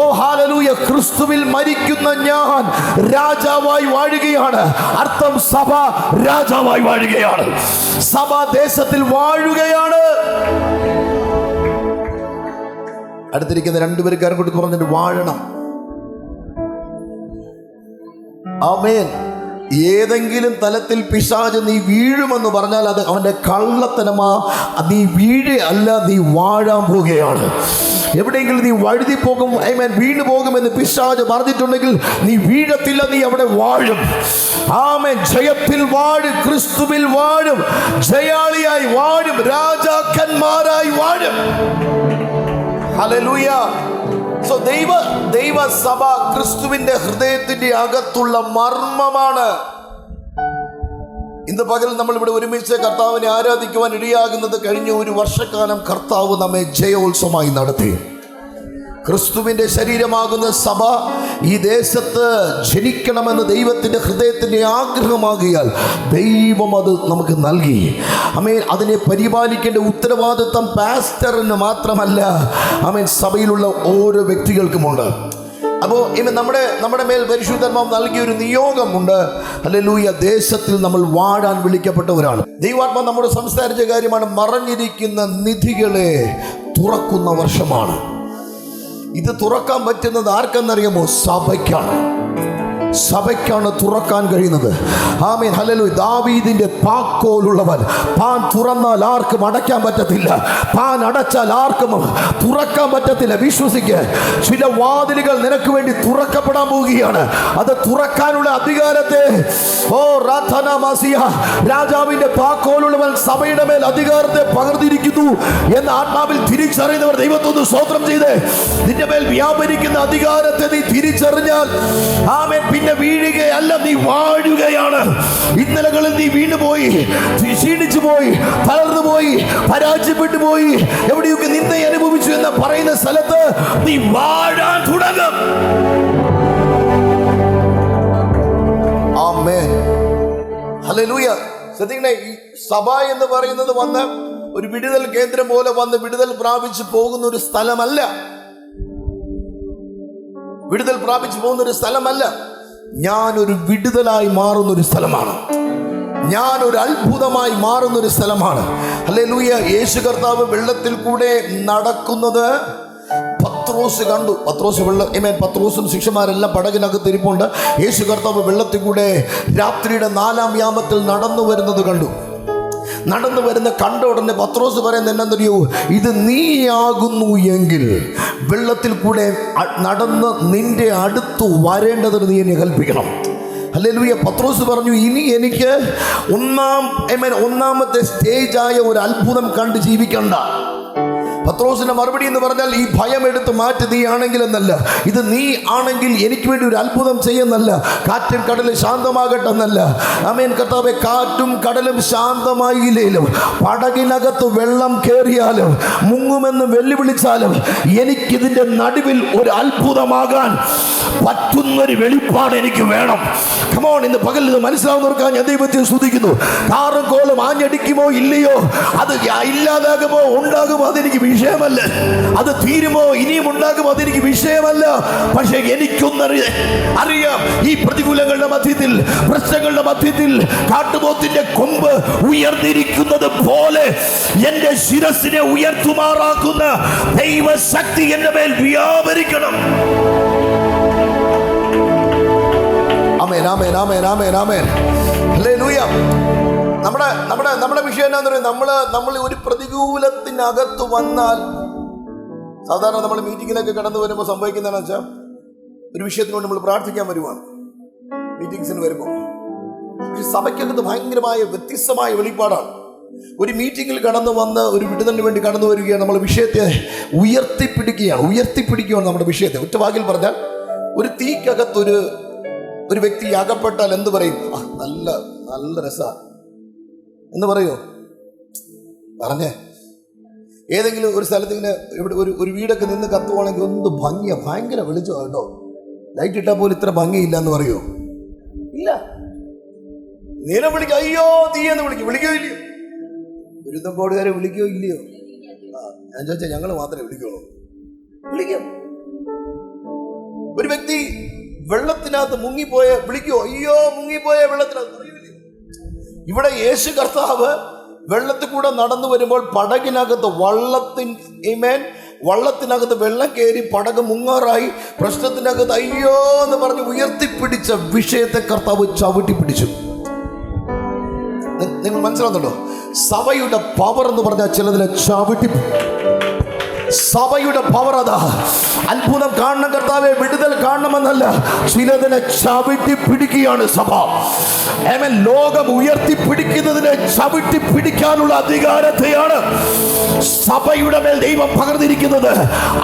ഓ ഹല്ലേലൂയ, ക്രിസ്തുവിൽ മരിക്കുന്ന ഞാൻ രാജാവായി വാഴുകയാണ്. അർത്ഥം സഭ രാജാവായി വാഴുകയാണ്. സഭ ദേശത്തിൽ വാഴുകയാണ്. അടുത്തിരിക്കുന്ന രണ്ടുപേർക്കാരെ കൊണ്ട് പറഞ്ഞിട്ട് വാഴണം. ആമേൻ. ഏതെങ്കിലും തലത്തിൽ പിശാച് നീ വീഴുമെന്ന് പറഞ്ഞാൽ അത് അവൻ്റെ കള്ളത്തനമാ. നീ വീഴല്ല, നീ വാഴാൻ പോവുകയാണ്. എവിടെയെങ്കിലും നീ വഴുതി പോകും, ആമേൻ, വീണു പോകുമെന്ന് പിശാച് പറഞ്ഞിട്ടുണ്ടെങ്കിൽ നീ വീഴത്തില്ല, നീ അവിടെ വാഴും. ആമേൻ. ജയത്തിൽ വാഴും, ക്രിസ്തുവിൽ വാഴും, ജയാളിയായി വാഴും, രാജാക്കന്മാരായി വാഴും. ഹല്ലേലൂയ. സോ ദൈവസഭ ക്രിസ്തുവിന്റെ ഹൃദയത്തിന്റെ അകത്തുള്ള മർമ്മമാണ്. ഇന്ന് പകൽ നമ്മൾ ഇവിടെ ഒരുമിച്ച് കർത്താവിനെ ആരാധിക്കുവാൻ ഇടയാകുന്നത് കഴിഞ്ഞ ഒരു വർഷക്കാലം കർത്താവ് നമ്മെ ജയോത്സവമായി നടത്തി. ക്രിസ്തുവിന്റെ ശരീരമാകുന്ന സഭ ഈ ദേശത്ത് ജനിക്കണമെന്ന് ദൈവത്തിൻ്റെ ഹൃദയത്തിൻ്റെ ആഗ്രഹമാകിയാൽ ദൈവം അത് നമുക്ക് നൽകി. ആമേൻ. അതിനെ പരിപാലിക്കേണ്ട ഉത്തരവാദിത്വം പാസ്റ്ററിന് മാത്രമല്ല, ആമേൻ, സഭയിലുള്ള ഓരോ വ്യക്തികൾക്കുമുണ്ട്. അപ്പോൾ ഇന്ന് നമ്മുടെ മേൽ പരിശുദ്ധാത്മാവ് നൽകിയൊരു നിയോഗമുണ്ട്. ഹല്ലേലൂയ. ദേശത്തിൽ നമ്മൾ വാഴാൻ വിളിക്കപ്പെട്ടവരാണ്. ദൈവാത്മാവ് നമ്മോട് സംസാരിച്ച കാര്യമാണ്, മറഞ്ഞിരിക്കുന്ന നിധികളെ തുറക്കുന്ന വർഷമാണ്. ഇത് തുറക്കാൻ പറ്റുന്നത് ആർക്കെന്നറിയാമോ? സഭയ്ക്കാണ് തുറക്കാൻ കഴിയുന്നത്. ആമേൻ, ഹല്ലേലൂയ. ദാവീദിന്റെ താക്കോലുള്ളവൻ, താൻ തുറന്നാൽ ആർക്കും അടയ്ക്കാൻ പറ്റത്തില്ല, താൻ അടച്ചാൽ ആർക്കും തുറക്കാൻ പറ്റത്തില്ല. വിശ്വസിക്ക്, ചില വാതിലുകൾ നിനക്ക് വേണ്ടി തുറക്കപ്പെടാൻ പോവുകയാണ്. അത് തുറക്കാനുള്ള അധികാരത്തെ രാജാവിന്റെ താക്കോലുള്ളവൻ സഭയുടെ മേൽ അധികാരത്തെ പകർന്നിരിക്കുന്നു എന്ന് ആത്മാവിൽ തിരിച്ചറിയുന്നവർ ദൈവത്തോട് സ്തോത്രം ചെയ്ത്, നിന്റെ മേൽ വ്യാപരിക്കുന്ന അധികാരത്തെ നീ തിരിച്ചറിഞ്ഞാൽ, ആമേൻ, പിന്നെ വീഴുകയല്ല, നീ വാഴുകയാണ്. ഇന്നലകളിൽ നീ വീണുപോയി, ക്ഷീണിച്ചു പോയി, തളർന്നു പോയി, പരാജയപ്പെട്ടു പോയി, എവിടെയൊക്കെ നിന്നെ അനുഭവിച്ചു എന്ന് പറയുന്ന സ്ഥലത്ത് നീ വാഴാൻ തുടങ്ങും. ആമേൻ, ഹല്ലേലൂയ. ശ്രദ്ധിക്കണേ, ഈ സഭ എന്ന് പറയുന്നത് വന്ന് ഒരു വിടുതൽ കേന്ദ്രം പോലെ വന്ന് വിടുതൽ പ്രാപിച്ചു പോകുന്ന ഒരു സ്ഥലമല്ല. വിടുതൽ പ്രാപിച്ചു പോകുന്ന ഒരു സ്ഥലമല്ല. ഞാനൊരു വിടുതലായി മാറുന്നൊരു സ്ഥലമാണ്. ഞാനൊരു അത്ഭുതമായി മാറുന്നൊരു സ്ഥലമാണ്. ഹല്ലേലൂയ. യേശു കർത്താവ് വെള്ളത്തിൽ കൂടെ നടക്കുന്നത് പത്രോസ് കണ്ടു. പത്രോസും ശിഷ്യന്മാരെല്ലാം പടകിനകത്ത് ഇരിപ്പുണ്ട്. യേശു കർത്താവ് വെള്ളത്തിൽ കൂടെ രാത്രിയുടെ 4-ാം യാമത്തിൽ നടന്നു വരുന്നത് കണ്ടു. നടന്നു വരുന്ന കണ്ട ഉടനെ പത്രോസ് പറയുന്നത് എന്നറിയോ? ഇത് നീയാകുന്നു എങ്കിൽ വെള്ളത്തിൽ കൂടെ നടന്ന് നിന്റെ അടുത്ത് വരേണ്ടതിന് നീ എന്നെ കൽപ്പിക്കണം. ഹല്ലേലൂയ. പത്രോസ് പറഞ്ഞു, ഇനി എനിക്ക് ഒന്നാമത്തെ സ്റ്റേജായ ഒരു അത്ഭുതം കണ്ട് ജീവിക്കണ്ട. പത്രോസിന്റെ മറുപടി എന്ന് പറഞ്ഞാൽ, ഈ ഭയം എടുത്ത് മാറ്റി നീ ആണെങ്കിൽ എന്നല്ല, ഇത് നീ ആണെങ്കിൽ എനിക്ക് വേണ്ടി ഒരു അത്ഭുതം ചെയ്യുന്നല്ല. കാറ്റും കടലും ശാന്തമാകട്ടെ എന്നല്ല. ആമേൻ കർത്താവേ, കാറ്റും കടലും ശാന്തമായില്ലേലും പടകിനകത്ത് വെള്ളം കയറിയാലും മുങ്ങുമെന്ന് വെല്ലുവിളിച്ചാലും എനിക്കിതിൻ്റെ നടുവിൽ ഒരു അത്ഭുതമാകാൻ പറ്റുന്നൊരു വെളിപ്പാട് എനിക്ക് വേണം. കമോൺ, ഇന്ന് പകൽ ഇത് മനസ്സിലാവുന്നവർക്കാണ് ഞാൻ ദൈവത്തെ സ്തുതിക്കുന്നു. കാറും കോളും ആഞ്ഞടിക്കുമോ ഇല്ലയോ, അത് ഇല്ലാതാകുമോ ഉണ്ടാകുമോ അതെനിക്ക് വിഷയമല്ല. അത് തീരുമോ ഇനിയും ഉണ്ടാകുമോ അതെനിക്ക് വിഷയമല്ല. പക്ഷെ എനിക്കൊന്നറിയാം, ഈ പ്രതികൂലങ്ങളുടെ മധ്യത്തിൽ, പ്രശ്നങ്ങളുടെ മധ്യത്തിൽ കാട്ടുപോത്തിന്റെ കൊമ്പ് ഉയർന്നിരിക്കുന്നത് പോലെ എന്റെ ശിരസിനെ ഉയർത്തുമാറാക്കുന്ന ദൈവശക്തി എന്റെ മേൽ വ്യാപരിക്കണം. ആമേൻ, ആമേൻ, ആമേൻ, ആമേൻ, ആമേൻ. ഹല്ലേലൂയ. നമ്മുടെ വിഷയം എന്താണെന്ന് പറയുന്നത്, നമ്മൾ ഒരു പ്രതികൂലത്തിനകത്ത് വന്നാൽ, സാധാരണ നമ്മൾ മീറ്റിങ്ങിലൊക്കെ കടന്നു വരുമ്പോൾ സംഭവിക്കുന്നതെന്ന് വെച്ചാൽ, ഒരു വിഷയത്തിനോട് നമ്മൾ പ്രാർത്ഥിക്കാൻ വരുവാണ് മീറ്റിംഗ്സിന് വരുമ്പോൾ. പക്ഷെ സഭയ്ക്കകത്ത് ഭയങ്കരമായ വ്യത്യസ്തമായ വെളിപ്പാടാണ്. ഒരു മീറ്റിങ്ങിൽ കടന്നു വന്ന് ഒരു വിടുതലിന് വേണ്ടി കടന്നു വരികയാണ്. നമ്മൾ വിഷയത്തെ ഉയർത്തിപ്പിടിക്കുകയാണ് നമ്മുടെ വിഷയത്തെ. ഒറ്റ വാക്കിൽ പറഞ്ഞാൽ, ഒരു തീക്കകത്തൊരു വ്യക്തി അകപ്പെട്ടാൽ എന്ത് പറയും? നല്ല നല്ല രസ എന്ന് പറയോ? പറഞ്ഞേ. ഏതെങ്കിലും ഒരു സ്ഥലത്ത് ഇങ്ങനെ ഇവിടെ ഒരു വീടൊക്കെ നിന്ന് കത്തുവാണെങ്കിൽ ഒന്ന് ഭംഗിയാ, ഭയങ്കര വെളിച്ചോ കേട്ടോ. ലൈറ്റ് ഇട്ടാൽ പോലും ഇത്ര ഭംഗിയില്ല എന്ന് പറയുമോ? ഇല്ല. നീലം വിളിക്കും, അയ്യോ തീയെന്ന് വിളിക്കോ ഇല്ലയോ? ഗുരുത്തങ്കോടുകാരെ വിളിക്കോ ഇല്ലയോ? ഞാൻ ചോദിച്ചാൽ ഞങ്ങൾ മാത്രമേ വിളിക്കുള്ളൂ. വിളിക്കും. ഒരു വ്യക്തി വെള്ളത്തിനകത്ത് മുങ്ങിപ്പോയ വിളിക്കോ? അയ്യോ മുങ്ങിപ്പോയ വെള്ളത്തിനകത്ത്. ഇവിടെ യേശു കർത്താവ് വെള്ളത്തിൽ കൂടെ നടന്നു വരുമ്പോൾ പടകിനകത്ത് വള്ളത്തിനകത്ത് വെള്ളം കയറി പടക് മുങ്ങാറായി, പ്രശ്നത്തിനകത്ത് അയ്യോ എന്ന് പറഞ്ഞ് ഉയർത്തിപ്പിടിച്ച വിഷയത്തെ കർത്താവ് ചവിട്ടി പിടിച്ചു. നിങ്ങൾ മനസ്സിലാവുന്നുണ്ടോ? സഭയുടെ പവർ എന്ന് പറഞ്ഞാൽ ചിലതിനെ ചവിട്ടി. സഭയുടെ പവർ അതാ. അത്ഭുതം കാണണം കർത്താവെ, വിടുതൽ കാണണമെന്നല്ല, ചിലതിനെ ചവിട്ടി പിടിക്കുകയാണ് സഭ. ലോകം ഉയർത്തിപ്പിടിക്കുന്നതിനെ ചവിട്ടി പിടിക്കാനുള്ള അധികാരത്തെയാണ് സഭയുടെ മേൽ ദൈവം പകർന്നിരിക്കുന്നത്.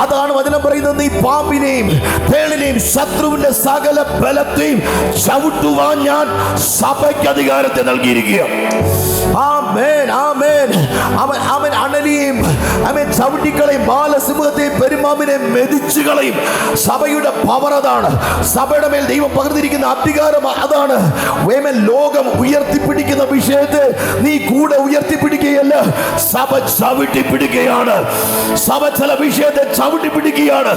അതാണ് വചനം പറയുന്നത്, നീ പാമ്പിനെയും തേളിനെയും ശത്രുവിന്റെ സകല ബലത്തെയും ചവിട്ടുവാൻ ഞാൻ സഭയ്ക്ക് അധികാരത്തെ നൽകിയിരിക്കുക. ആമേൻ, ആമേൻ. അവൻ അണലിയെയും അവൻ ചവിട്ടിക്കളയും, ബാലസിംഹത്തെയും പെരുമാവിനെയും മെതിച്ചു കളയും. സഭയുടെ പവർ അതാണ്. സഭയുടെ മേൽ ദൈവം പകർന്നിരിക്കുന്ന അധികാരം അതാണ്. ലോകം ഉയർത്തിപ്പിടിക്കുന്ന വിഷയത്തെ നീ കൂടെ ഉയർത്തിപ്പിടിക്കുകയല്ല, സഭ ചവിട്ടി പിടിക്കുകയാണ്. സഭ ചില വിഷയത്തെ ചവിട്ടി പിടിക്കുകയാണ്.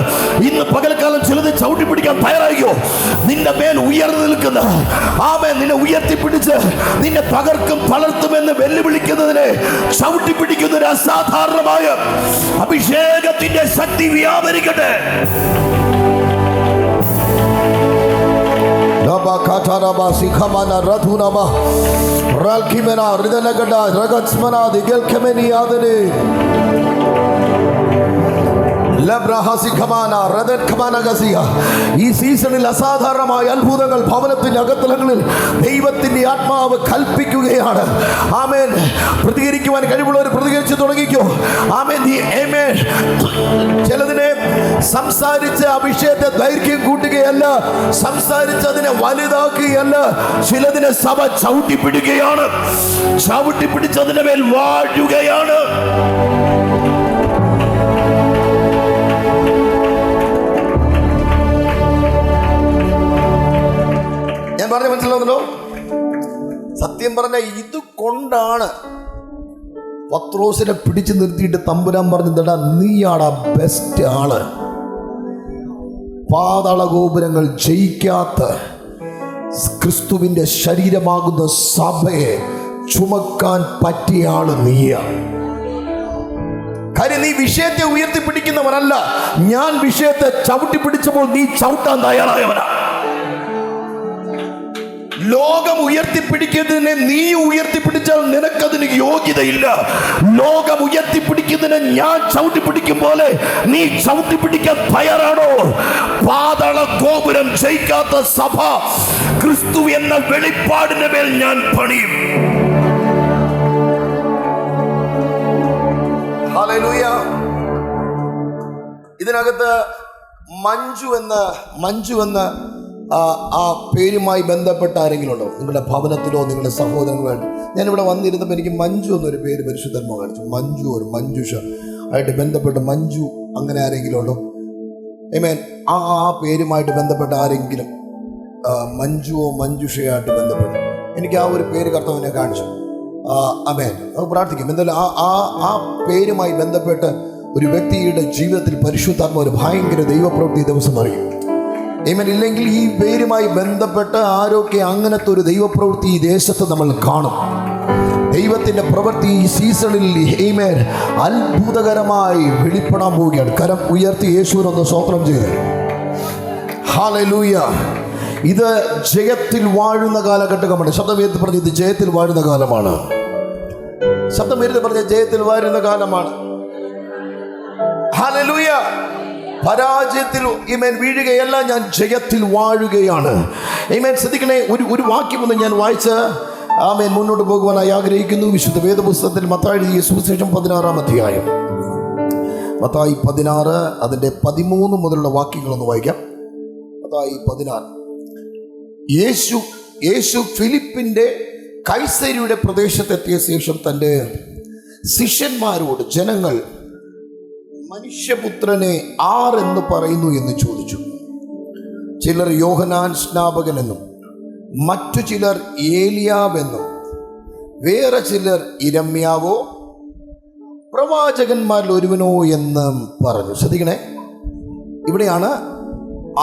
ഇന്ന് പകൽക്കാലം ചിലത് ചവിട്ടി പിടിക്കാൻ തയ്യാറായോ? നിന്റെ മേൽ ഉയർന്നു നിൽക്കുന്ന ആമേൻ, നിന്നെ ഉയർത്തിപ്പിടിച്ച് നിന്നെ തകർക്കും തളർത്തുമെന്ന് വെല്ലുവിളിക്കുന്നതിനെ ചവിട്ടി പിടിക്കുന്ന ഒരു അസാധാരണമായ അഭിഷേകത്തിന്റെ ശക്തി വ്യാപരിക്കട്ടെ. ഈ സീസണിൽ അസാധാരണമായ അത്ഭുതങ്ങൾ ഭവനത്തിന്റെ അകത്തളങ്ങളിൽ ദൈവത്തിന്റെ ആത്മാവ് കൽപ്പിക്കുകയാണ്. ആമേൻ. പ്രതികരിക്കുവാൻ കഴിവുള്ളവർ പ്രതികരിച്ചു തുടങ്ങിക്കോ. ആമേൻ. ചിലതിനെ സംസാരിച്ച് അഭിഷേകത്തെ ദൈർഘ്യം കൂട്ടുകയല്ല, സംസാരിച്ച് അതിനെ വലുതാക്കുകയല്ല, ചിലതിനെ സഭ ചവിട്ടിപ്പിടുകയാണ്. ചവിട്ടിപ്പിടിച്ചതിന്റെ മേൽ വാഴുകയാണ്. ഞാൻ പറഞ്ഞ മനസ്സിലാവുന്നല്ലോ? സത്യം പറഞ്ഞ ഇത് കൊണ്ടാണ് പത്രോസിനെ പിടിച്ചു നിർത്തിയിട്ട് തമ്പുരാൻ പറഞ്ഞിട്ടാ, നീയാടാ ബെസ്റ്റ് ആള്. പാതാള ഗോപുരങ്ങൾ ജയിക്കാത്ത ക്രിസ്തുവിന്റെ ശരീരമാകുന്ന സഭയെ ചുമക്കാൻ പറ്റിയ ആള് നീയാ. കാര്യം നീ വിഷയത്തെ ഉയർത്തിപ്പിടിക്കുന്നവനല്ല. ഞാൻ വിഷയത്തെ ചവിട്ടി പിടിച്ചപ്പോൾ നീ ചവിട്ടാൻ തയ്യാറായവനാ. ലോകം ഉയർത്തിപ്പിടിക്കുന്നതിനെ നീ ഉയർത്തിപ്പിടിച്ചാൽ നിനക്കതിന് യോഗ്യതയില്ല. ലോകം ഉയർത്തിപ്പിടിക്കുന്നതിനെ ഞാൻ ചവിട്ടിപ്പിടിക്കും പോലെ നീ ചവിട്ടിപ്പിടിക്കാൻ തയ്യാറാണോ? പാതാള ഗോപുരം ജയിക്കാത്ത സഭ ക്രിസ്തു എന്ന വെളിപ്പാടിന്റെ മേൽ ഞാൻ പണിയും. ഹല്ലേലൂയ. ഇതിനകത്ത് മഞ്ജു എന്ന ആ പേരുമായി ബന്ധപ്പെട്ട ആരെങ്കിലും ഉണ്ടോ? നിങ്ങളുടെ ഭവനത്തിലോ നിങ്ങളുടെ സഹോദരങ്ങളോ? ഞാനിവിടെ വന്നിരുന്നപ്പോൾ എനിക്ക് മഞ്ജു എന്നൊരു പേര് പരിശുദ്ധന്മാ കാണിച്ചു. മഞ്ജുഷ ആയിട്ട് ബന്ധപ്പെട്ട് മഞ്ജു, അങ്ങനെ ആരെങ്കിലും ഉണ്ടോ? ആമേൻ. ആ പേരുമായിട്ട് ബന്ധപ്പെട്ട ആരെങ്കിലും മഞ്ജുവോ മഞ്ജുഷയായിട്ട് ബന്ധപ്പെട്ടു എനിക്ക് ആ ഒരു പേര് കർത്താവിനെ കാണിച്ചു. ആമേൻ. പ്രാർത്ഥിക്കും. എന്തായാലും ആ പേരുമായി ബന്ധപ്പെട്ട് ഒരു വ്യക്തിയുടെ ജീവിതത്തിൽ പരിശുദ്ധാത്മ ഒരു ഭയങ്കര ദൈവപ്രവൃത്തി ദിവസം അറിയും. ആമേൻ. ഇല്ലെങ്കിൽ ഈ പേരുമായി ബന്ധപ്പെട്ട് ആരൊക്കെ അങ്ങനത്തെ ഒരു ദൈവപ്രവൃത്തി ഈ ദേശത്ത് നമ്മൾ കാണും. ദൈവത്തിന്റെ പ്രവൃത്തി ഈ സീസണിൽ ആമേൻ അത്ഭുതകരമായി വെളിപ്പെടാൻ പോവുകയാണ്. കരം ഉയർത്തി യേശുവിനൊന്ന് സ്തോത്രം ചെയ്ത്. ഹല്ലേലൂയ. ഇത് ജയത്തിൽ വാഴുന്ന കാലഘട്ടമാണ്. ശബ്ദം ഉയർത്തി പറഞ്ഞ് ഇത് ജയത്തിൽ വാഴുന്ന കാലമാണ്. ശബ്ദം ഉയർത്തി പറഞ്ഞ ജയത്തിൽ വാഴുന്ന കാലമാണ്. ഹല്ലേലൂയ. പരാജയത്തിൽ വീഴുകയല്ല, ഞാൻ ജയത്തിൽ വാഴുകയാണ്. ശ്രദ്ധിക്കണേ, ഒരു വാക്യമൊന്ന് ഞാൻ വായിച്ച് ആമേൻ മുന്നോട്ട് പോകുവാനായി ആഗ്രഹിക്കുന്നു. വിശുദ്ധ വേദപുസ്തകത്തിൽ മത്തായി എഴുതിയ സുവിശേഷം 16-ാം അധ്യായം, മത്തായി 16 അതിൻ്റെ 13 മുതലുള്ള വാക്യങ്ങളൊന്ന് വായിക്കാം. മത്തായി 16. യേശു ഫിലിപ്പിൻ്റെ കൈസരിയുടെ പ്രദേശത്തെത്തിയ ശേഷം തൻ്റെ ശിഷ്യന്മാരോട്, ജനങ്ങൾ മനുഷ്യപുത്രനെ ആരെന്ന് പറയുന്നു എന്ന് ചോദിച്ചു. ചിലർ യോഹന്നാൻ സ്നാപകനെന്നും മറ്റു ചിലർ ഏലിയാവെന്നും വേറെ ചിലർ ഇരമ്യാവോ പ്രവാചകന്മാരിൽ ഒരുവനോ എന്നും പറഞ്ഞു. ശ്രദ്ധിക്കണേ, ഇവിടെയാണ്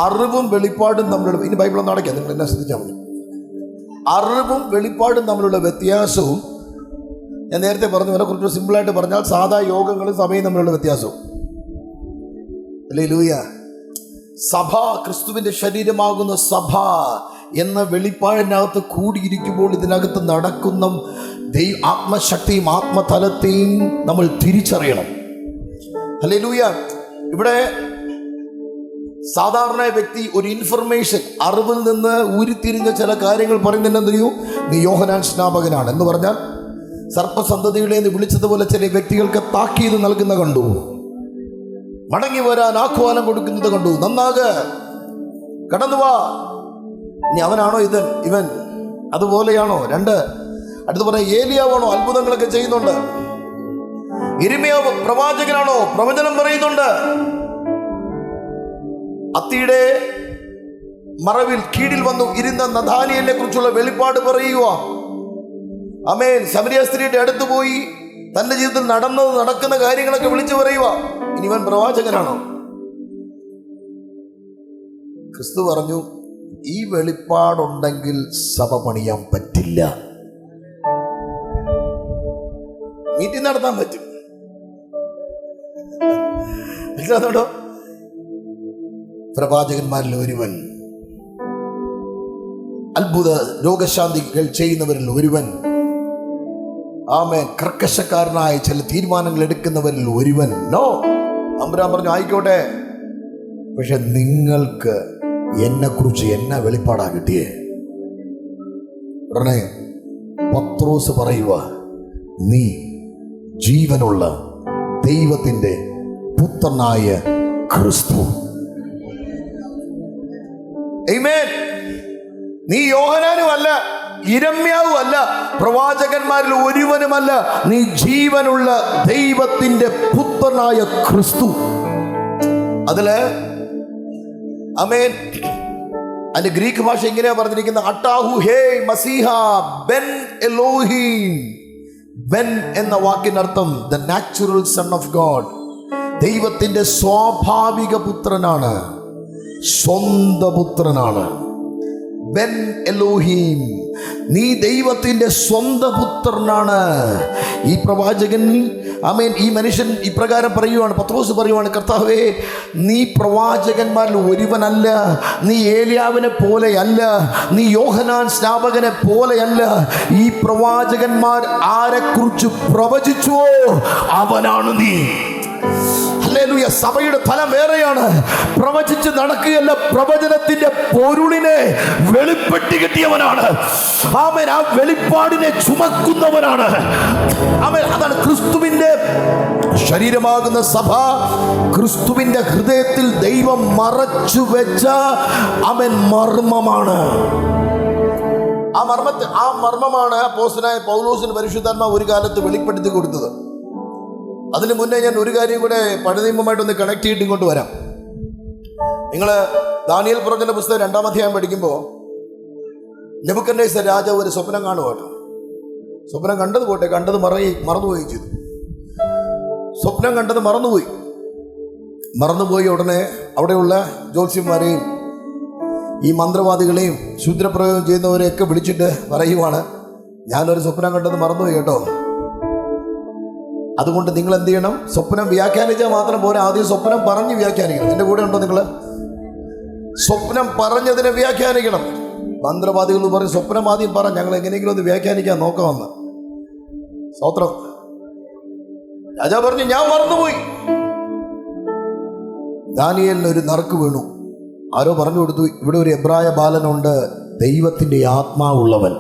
അറിവും വെളിപ്പാടും തമ്മിലുള്ള, ഇനി ബൈബിളൊന്നും അടയ്ക്കാം, നിങ്ങൾ എന്നെ ശ്രദ്ധിച്ചാൽ മതി. അറിവും വെളിപ്പാടും തമ്മിലുള്ള വ്യത്യാസവും ഞാൻ നേരത്തെ പറഞ്ഞു. അതിനെക്കുറിച്ച് സിമ്പിളായിട്ട് പറഞ്ഞാൽ സാധാ യോഗങ്ങളും സഭയും തമ്മിലുള്ള വ്യത്യാസവും. ഹല്ലേലൂയ. സഭ, ക്രിസ്തുവിൻ്റെ ശരീരമാകുന്ന സഭ എന്ന വെളിപ്പാടിനകത്ത് കൂടിയിരിക്കുമ്പോൾ ഇതിനകത്ത് നടക്കുന്ന ആത്മശക്തിയും ആത്മതലത്തെയും നമ്മൾ തിരിച്ചറിയണം. ഹല്ലേലൂയ. ഇവിടെ സാധാരണ വ്യക്തി ഒരു ഇൻഫർമേഷൻ, അറിവിൽ നിന്ന് ഉരുത്തിരിഞ്ഞ ചില കാര്യങ്ങൾ പറയുന്നതിനെന്തറിയൂ, നീ യോഹന്നാൻ സ്നാപകനാണ് എന്ന് പറഞ്ഞാൽ സർപ്പസന്തതികളെ എന്ന് വിളിച്ചതുപോലെ ചില വ്യക്തികൾക്ക് താക്കീത് നൽകുന്ന കണ്ടു, മടങ്ങി വരാൻ ആഹ്വാനം കൊടുക്കുന്നത് കണ്ടു, നന്നാക, കടന്നുവാ. ഇനി അവനാണോ ഇവൻ അതുപോലെയാണോ? രണ്ട്, അടുത്ത് പറയാം, ഏലിയാവാണോ? അത്ഭുതങ്ങളൊക്കെ ചെയ്യുന്നുണ്ട്. ഇരിമ്യാവ് പ്രവാചകനാണോ? പ്രവചനം പറയുന്നുണ്ട്. അത്തിയുടെ മറവിൽ കീഴിൽ വന്നു ഇരുന്ന നഥാനിയേലിനെ കുറിച്ചുള്ള വെളിപ്പാട് പറയുക. ആമേൻ. ശമരിയ സ്ത്രീയുടെ അടുത്ത് പോയി തന്റെ ജീവിതത്തിൽ നടക്കുന്ന കാര്യങ്ങളൊക്കെ വിളിച്ചു പറയുക. ഇനി ഇവൻ പ്രവാചകനാണോ? ക്രിസ്തു പറഞ്ഞു, ഈ വെളിപ്പാടുണ്ടെങ്കിൽ സഭ പണിയാൻ പറ്റില്ല. മീറ്റിംഗ് നടത്താൻ പറ്റും, മനസ്സിലാകുന്നുണ്ടോ? പ്രവാചകന്മാരിൽ ഒരുവൻ, അത്ഭുത രോഗശാന്തികൾ ചെയ്യുന്നവരിൽ ഒരുവൻ, ആമേൻ, കർക്കശക്കാരനായ ചില തീരുമാനങ്ങൾ എടുക്കുന്നവരിൽ ഒരുവൻ. നോ, അമ്പരാൻ പറഞ്ഞു, ആയിക്കോട്ടെ, പക്ഷെ നിങ്ങൾക്ക് എന്നെക്കുറിച്ച് എന്നാ വെളിപ്പാടാ കിട്ടിയേ? ഉടനെ പത്രോസ് പറയുക, നീ ജീവനുള്ള ദൈവത്തിൻ്റെ പുത്രനായ ക്രിസ്തു. ആമേൻ. നീ യോഹന്നാനും അല്ല, ഇരമ്യാവും അല്ല, പ്രവാചകന്മാരിൽ ഒരുവനുമല്ല, നീ ജീവനുള്ള ദൈവത്തിന്റെ പുത്രനായ ക്രിസ്തു. അതില് ആമേൻ, അതിന്റെ ഗ്രീക്ക് ഭാഷ ഇങ്ങനെയാ പറഞ്ഞിരിക്കുന്നത്, അട്ടാഹു ഹേ മസീഹ ബെൻ എലോഹീം. ബെൻ എന്ന വാക്കിനർത്ഥം the natural son of God, ദൈവത്തിന്റെ സ്വാഭാവിക പുത്രനാണ്, സ്വന്തം പുത്രനാണ്. ബെൻ എലോഹീം, നീ ദൈവത്തിന്റെ സ്വന്തം പുത്രനാണ്. ഈ പ്രവാചകൻ, ആമേൻ, ഈ മനുഷ്യൻ ഇപ്രകാരം പറയുവാണ്, പത്രോസ് പറയുവാണ്, കർത്താവേ, നീ പ്രവാചകന്മാരിൽ ഒരുവനല്ല, നീ ഏലിയാവിനെ പോലെയല്ല, നീ യോഹന്നാൻ സ്നാപകനെ പോലെയല്ല. ഈ പ്രവാചകന്മാർ ആരെക്കുറിച്ച് പ്രവചിച്ചുവോ അവനാണ് നീ. ഹല്ലേലൂയ. സഭയുടെ ഫലം വേറെയാണ്. പ്രവചിച്ച് നടക്കുകയല്ല, പ്രവചനത്തിന്റെ പൊരുളിനെ വെളിപ്പെട്ട് കിട്ടിയവനാണ്. ആമേൻ. ആ വെളിപ്പാടിനെ ചുമക്കുന്നവനാണ്. ആമേൻ. അതാണ് ക്രിസ്തുവിന്റെ ശരീരമാകുന്ന സഭ. ക്രിസ്തുവിന്റെ ഹൃദയത്തിൽ ദൈവം മറച്ചു വെച്ച ആമേൻ മർമ്മമാണ്. ആ മർമ്മമാണ് അപ്പോസ്തലനായ പൗലോസിന് പരിശുദ്ധാത്മാവ് ഒരു കാലത്ത് വെളിപ്പെടുത്തി കൊടുത്തത്. അതിന് മുന്നേ ഞാൻ ഒരു കാര്യം കൂടെ പഴയ നിയമമായിട്ടൊന്ന് കണക്ട് ചെയ്തിട്ട് ഇങ്ങോട്ട് വരാം. നിങ്ങൾ ദാനിയേൽ പ്രവചന പുസ്തകം 2-ാം അധ്യായം പഠിക്കുമ്പോൾ നെബൂഖദ്നേസർ രാജാവ് ഒരു സ്വപ്നം കാണുവാട്ടോ. സ്വപ്നം കണ്ടത് പോട്ടെ, കണ്ടത് മറന്നുപോയി ചെയ്തു. സ്വപ്നം കണ്ടത് മറന്നുപോയി ഉടനെ അവിടെയുള്ള ജ്യോത്സ്യന്മാരെയും ഈ മന്ത്രവാദികളെയും ശൂദ്രപ്രയോഗം ചെയ്യുന്നവരെയൊക്കെ വിളിച്ചിട്ട് പറയുവാണ്, ഞാനൊരു സ്വപ്നം കണ്ടത് മറന്നുപോയി കേട്ടോ. അതുകൊണ്ട് നിങ്ങൾ എന്ത് ചെയ്യണം? സ്വപ്നം വ്യാഖ്യാനിച്ചാൽ മാത്രം പോരാ, ആദ്യം സ്വപ്നം പറഞ്ഞ് വ്യാഖ്യാനിക്കണം. എൻ്റെ കൂടെ ഉണ്ടോ നിങ്ങൾ? സ്വപ്നം പറഞ്ഞതിനെ വ്യാഖ്യാനിക്കണം. മന്ത്രവാദികൾ പറയും, സ്വപ്നം ആദ്യം പറ, ഞങ്ങൾ എങ്ങനെയെങ്കിലും ഒന്ന് വ്യാഖ്യാനിക്കാൻ നോക്കാമെന്ന്. സ്തോത്രം. രാജാ പറഞ്ഞു, ഞാൻ മറന്നുപോയി. ദാനിയേലിന് ഒരു നറുക്ക് വീണു. ആരോ പറഞ്ഞു കൊടുത്തു, ഇവിടെ ഒരു എബ്രായ ബാലനുണ്ട്, ദൈവത്തിൻ്റെ ആത്മാവുള്ളവൻ.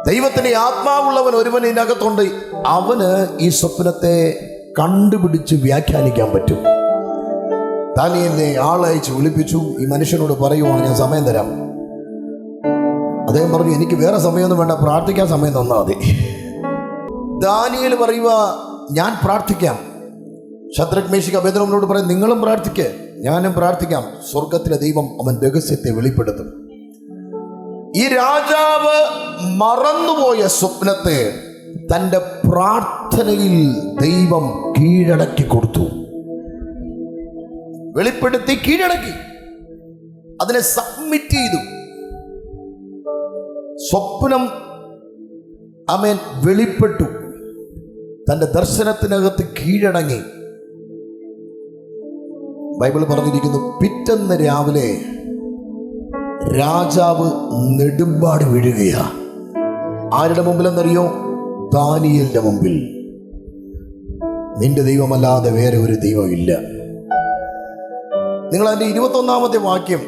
ദൈവത്തിൻ്റെ ആത്മാവുള്ളവൻ ഒരുവൻ ഇതിനകത്തുണ്ട്. അവന് ഈ സ്വപ്നത്തെ കണ്ടുപിടിച്ച് വ്യാഖ്യാനിക്കാൻ പറ്റും. ദാനിയേലിനെ ആളയച്ച് വിളിപ്പിച്ചു. ഈ മനുഷ്യനോട് പറയുവാണ്, ഞാൻ സമയം തരാം. അദ്ദേഹം പറഞ്ഞു, എനിക്ക് വേറെ സമയമൊന്നും വേണ്ട, പ്രാർത്ഥിക്കാൻ സമയം തന്നാൽ മതി. ദാനിയേൽ പറയുക, ഞാൻ പ്രാർത്ഥിക്കാം, ശദ്രക് മേശക് അബേദ്നെഗോവിനോട് പറയും, നിങ്ങളും പ്രാർത്ഥിക്ക്, ഞാനും പ്രാർത്ഥിക്കാം. സ്വർഗത്തിലെ ദൈവം അവൻ രഹസ്യത്തെ വെളിപ്പെടുത്തും. ഈ രാജാവ് മറന്നുപോയ സ്വപ്നത്തെ തൻ്റെ പ്രാർത്ഥനയിൽ ദൈവം കീഴടക്കി കൊടുത്തു. വെളിപ്പെടുത്തി കീഴടക്കി, അതിനെ സബ്മിറ്റ് ചെയ്തു. സ്വപ്നം ആമേൻ വെളിപ്പെട്ടു. തൻ്റെ ദർശനത്തിനകത്ത് കീഴടങ്ങി. ബൈബിൾ പറഞ്ഞിരിക്കുന്നു, പിറ്റേന്ന് രാവിലെ രാജാവ് നെടുമ്പാട് വീഴുകയാ. ആരുടെ മുമ്പിലെന്നറിയോ? ദാനിയേലിന്റെ മുമ്പിൽ. നിന്റെ ദൈവമല്ലാതെ വേറെ ഒരു ദൈവമില്ല. നിങ്ങൾ അതിന്റെ 21-ാമത്തെ വാക്യം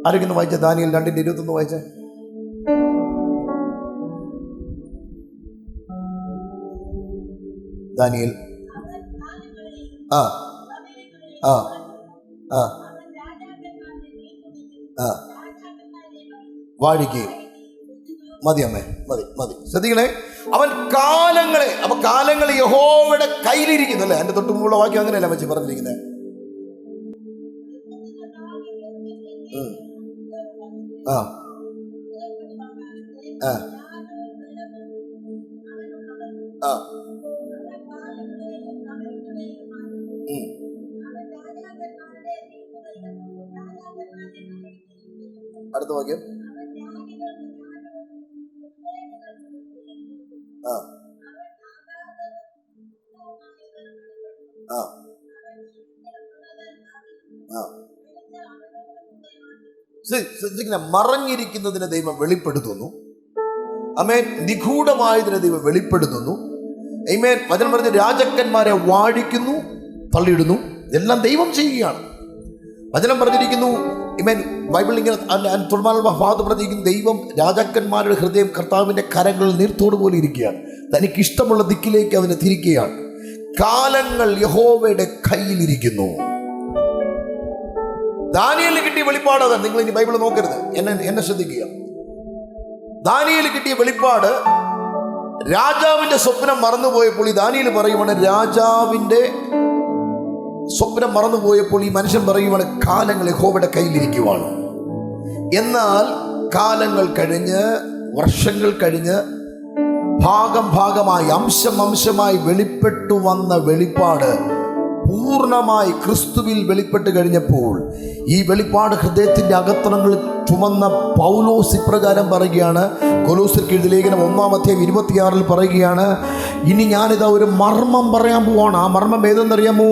ആരെങ്കിലും വായിച്ച? ദാനിയേൽ 2:21 വായിച്ച. ദാനിയേൽ ആ ആ ആ ആ വാഴിക്ക് മതി അമ്മേ, മതി മതി. ശ്രദ്ധിക്കണേ, അവൻ കാലങ്ങളെ, അപ്പൊ കാലങ്ങൾ യഹോവയുടെ കയ്യിലിരിക്കുന്നു അല്ലേ? എന്റെ തൊട്ടുമുള്ള വാക്യം അങ്ങനെയല്ല വെച്ച് പറഞ്ഞിരിക്കുന്നത്. ആ ആ ആ അടുത്ത വാക്യം. ആ ആ ആ ശ്രദ്ധിക്കുന്ന, മറഞ്ഞിരിക്കുന്നതിനെ ദൈവം വെളിപ്പെടുത്തുന്നു. ആമേൻ. നിഗൂഢമായതിനെ ദൈവം വെളിപ്പെടുത്തുന്നു. ആമേൻ. വചനം പറഞ്ഞ് രാജാക്കന്മാരെ വാഴിക്കുന്നു, തള്ളിയിടുന്നു. എല്ലാം ദൈവം ചെയ്യുകയാണ്. വചനം പറഞ്ഞിരിക്കുന്നു. ആമേൻ. ബൈബിൾ ഇങ്ങനെ ഭാഗത്ത് പറഞ്ഞിരിക്കുന്നു, ദൈവം രാജാക്കന്മാരുടെ ഹൃദയം കർത്താവിന്റെ കരങ്ങളിൽ നീർത്തോട് പോലെ ഇരിക്കുകയാണ്. തനിക്ക് ഇഷ്ടമുള്ള ദിക്കിലേക്ക് അവനെ തിരിക്കുകയാണ്. കാലങ്ങൾ യഹോവയുടെ കയ്യിലിരിക്കുന്നു. ദാനിയേലിന് കിട്ടിയ വെളിപ്പാട് അതാണ്. നിങ്ങൾ ഇനി ബൈബിൾ നോക്കരുത്, എന്നെ ശ്രദ്ധിക്കുക. ദാനിയേലിന് കിട്ടിയ വെളിപ്പാട് രാജാവിന്റെ സ്വപ്നം മറന്നുപോയപ്പോൾ ഈ ദാനിയേൽ പറയുവാണ്, രാജാവിന്റെ സ്വപ്നം മറന്നുപോയപ്പോൾ ഈ മനുഷ്യൻ പറയുവാണ്, കാലങ്ങൾ യഹോവയുടെ കയ്യിലിരിക്കുവാണ്. എന്നാൽ കാലങ്ങൾ കഴിഞ്ഞ്, വർഷങ്ങൾ കഴിഞ്ഞ്, ഭാഗമായി അംശമായി വെളിപ്പെട്ടു വന്ന വെളിപ്പാട് പൂർണ്ണമായി ക്രിസ്തുവിൽ വെളിപ്പെട്ട് കഴിഞ്ഞപ്പോൾ ഈ വെളിപ്പാട് ഹൃദയത്തിന്റെ അകത്തളങ്ങളിൽ ചുമന്ന പൗലോസ് ഇപ്രകാരം പറയുകയാണ്. കൊലോസ്യർക്ക് എഴുതിയ ലേഖനം 1-ാം പറയുകയാണ്, ഇനി ഞാനിതാ ഒരു മർമ്മം പറയാൻ പോവാണ്. ആ മർമ്മം ഏതെന്നറിയാമോ?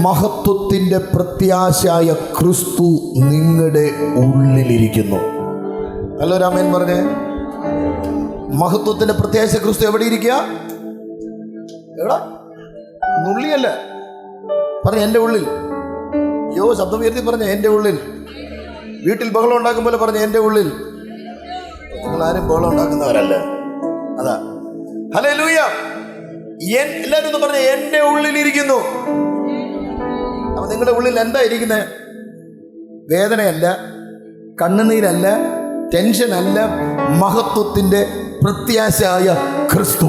മഹത്വത്തിന്റെ പ്രത്യാശയായ ക്രിസ്തു നിങ്ങളുടെ ഉള്ളിലിരിക്കുന്നു. നല്ലൊരു ആമേൻ പറഞ്ഞേ. മഹത്വത്തിന്റെ പ്രത്യാശ ക്രിസ്തു എവിടെ ഇരിക്കുക? എവിടെ? നുള്ളിയല്ല, പറഞ്ഞ എൻ്റെ ഉള്ളിൽ. ശബ്ദം ഉയർത്തി പറഞ്ഞ എൻ്റെ ഉള്ളിൽ. വീട്ടിൽ ബഹളം ഉണ്ടാക്കും പോലെ പറഞ്ഞ എൻ്റെ ഉള്ളിൽ. നിങ്ങൾ ആരും ബഹളം ഉണ്ടാക്കുന്നവരല്ല. അതാ ഹല്ലേലൂയ. എല്ലാവരും ഒന്ന് പറഞ്ഞ എൻ്റെ ഉള്ളിലിരിക്കുന്നു. അപ്പൊ നിങ്ങളുടെ ഉള്ളിൽ എന്താ ഇരിക്കുന്നത്? വേദനയല്ല, കണ്ണുനീരല്ല, ടെൻഷനല്ല, മഹത്വത്തിന്റെ പ്രത്യാശയായ ക്രിസ്തു.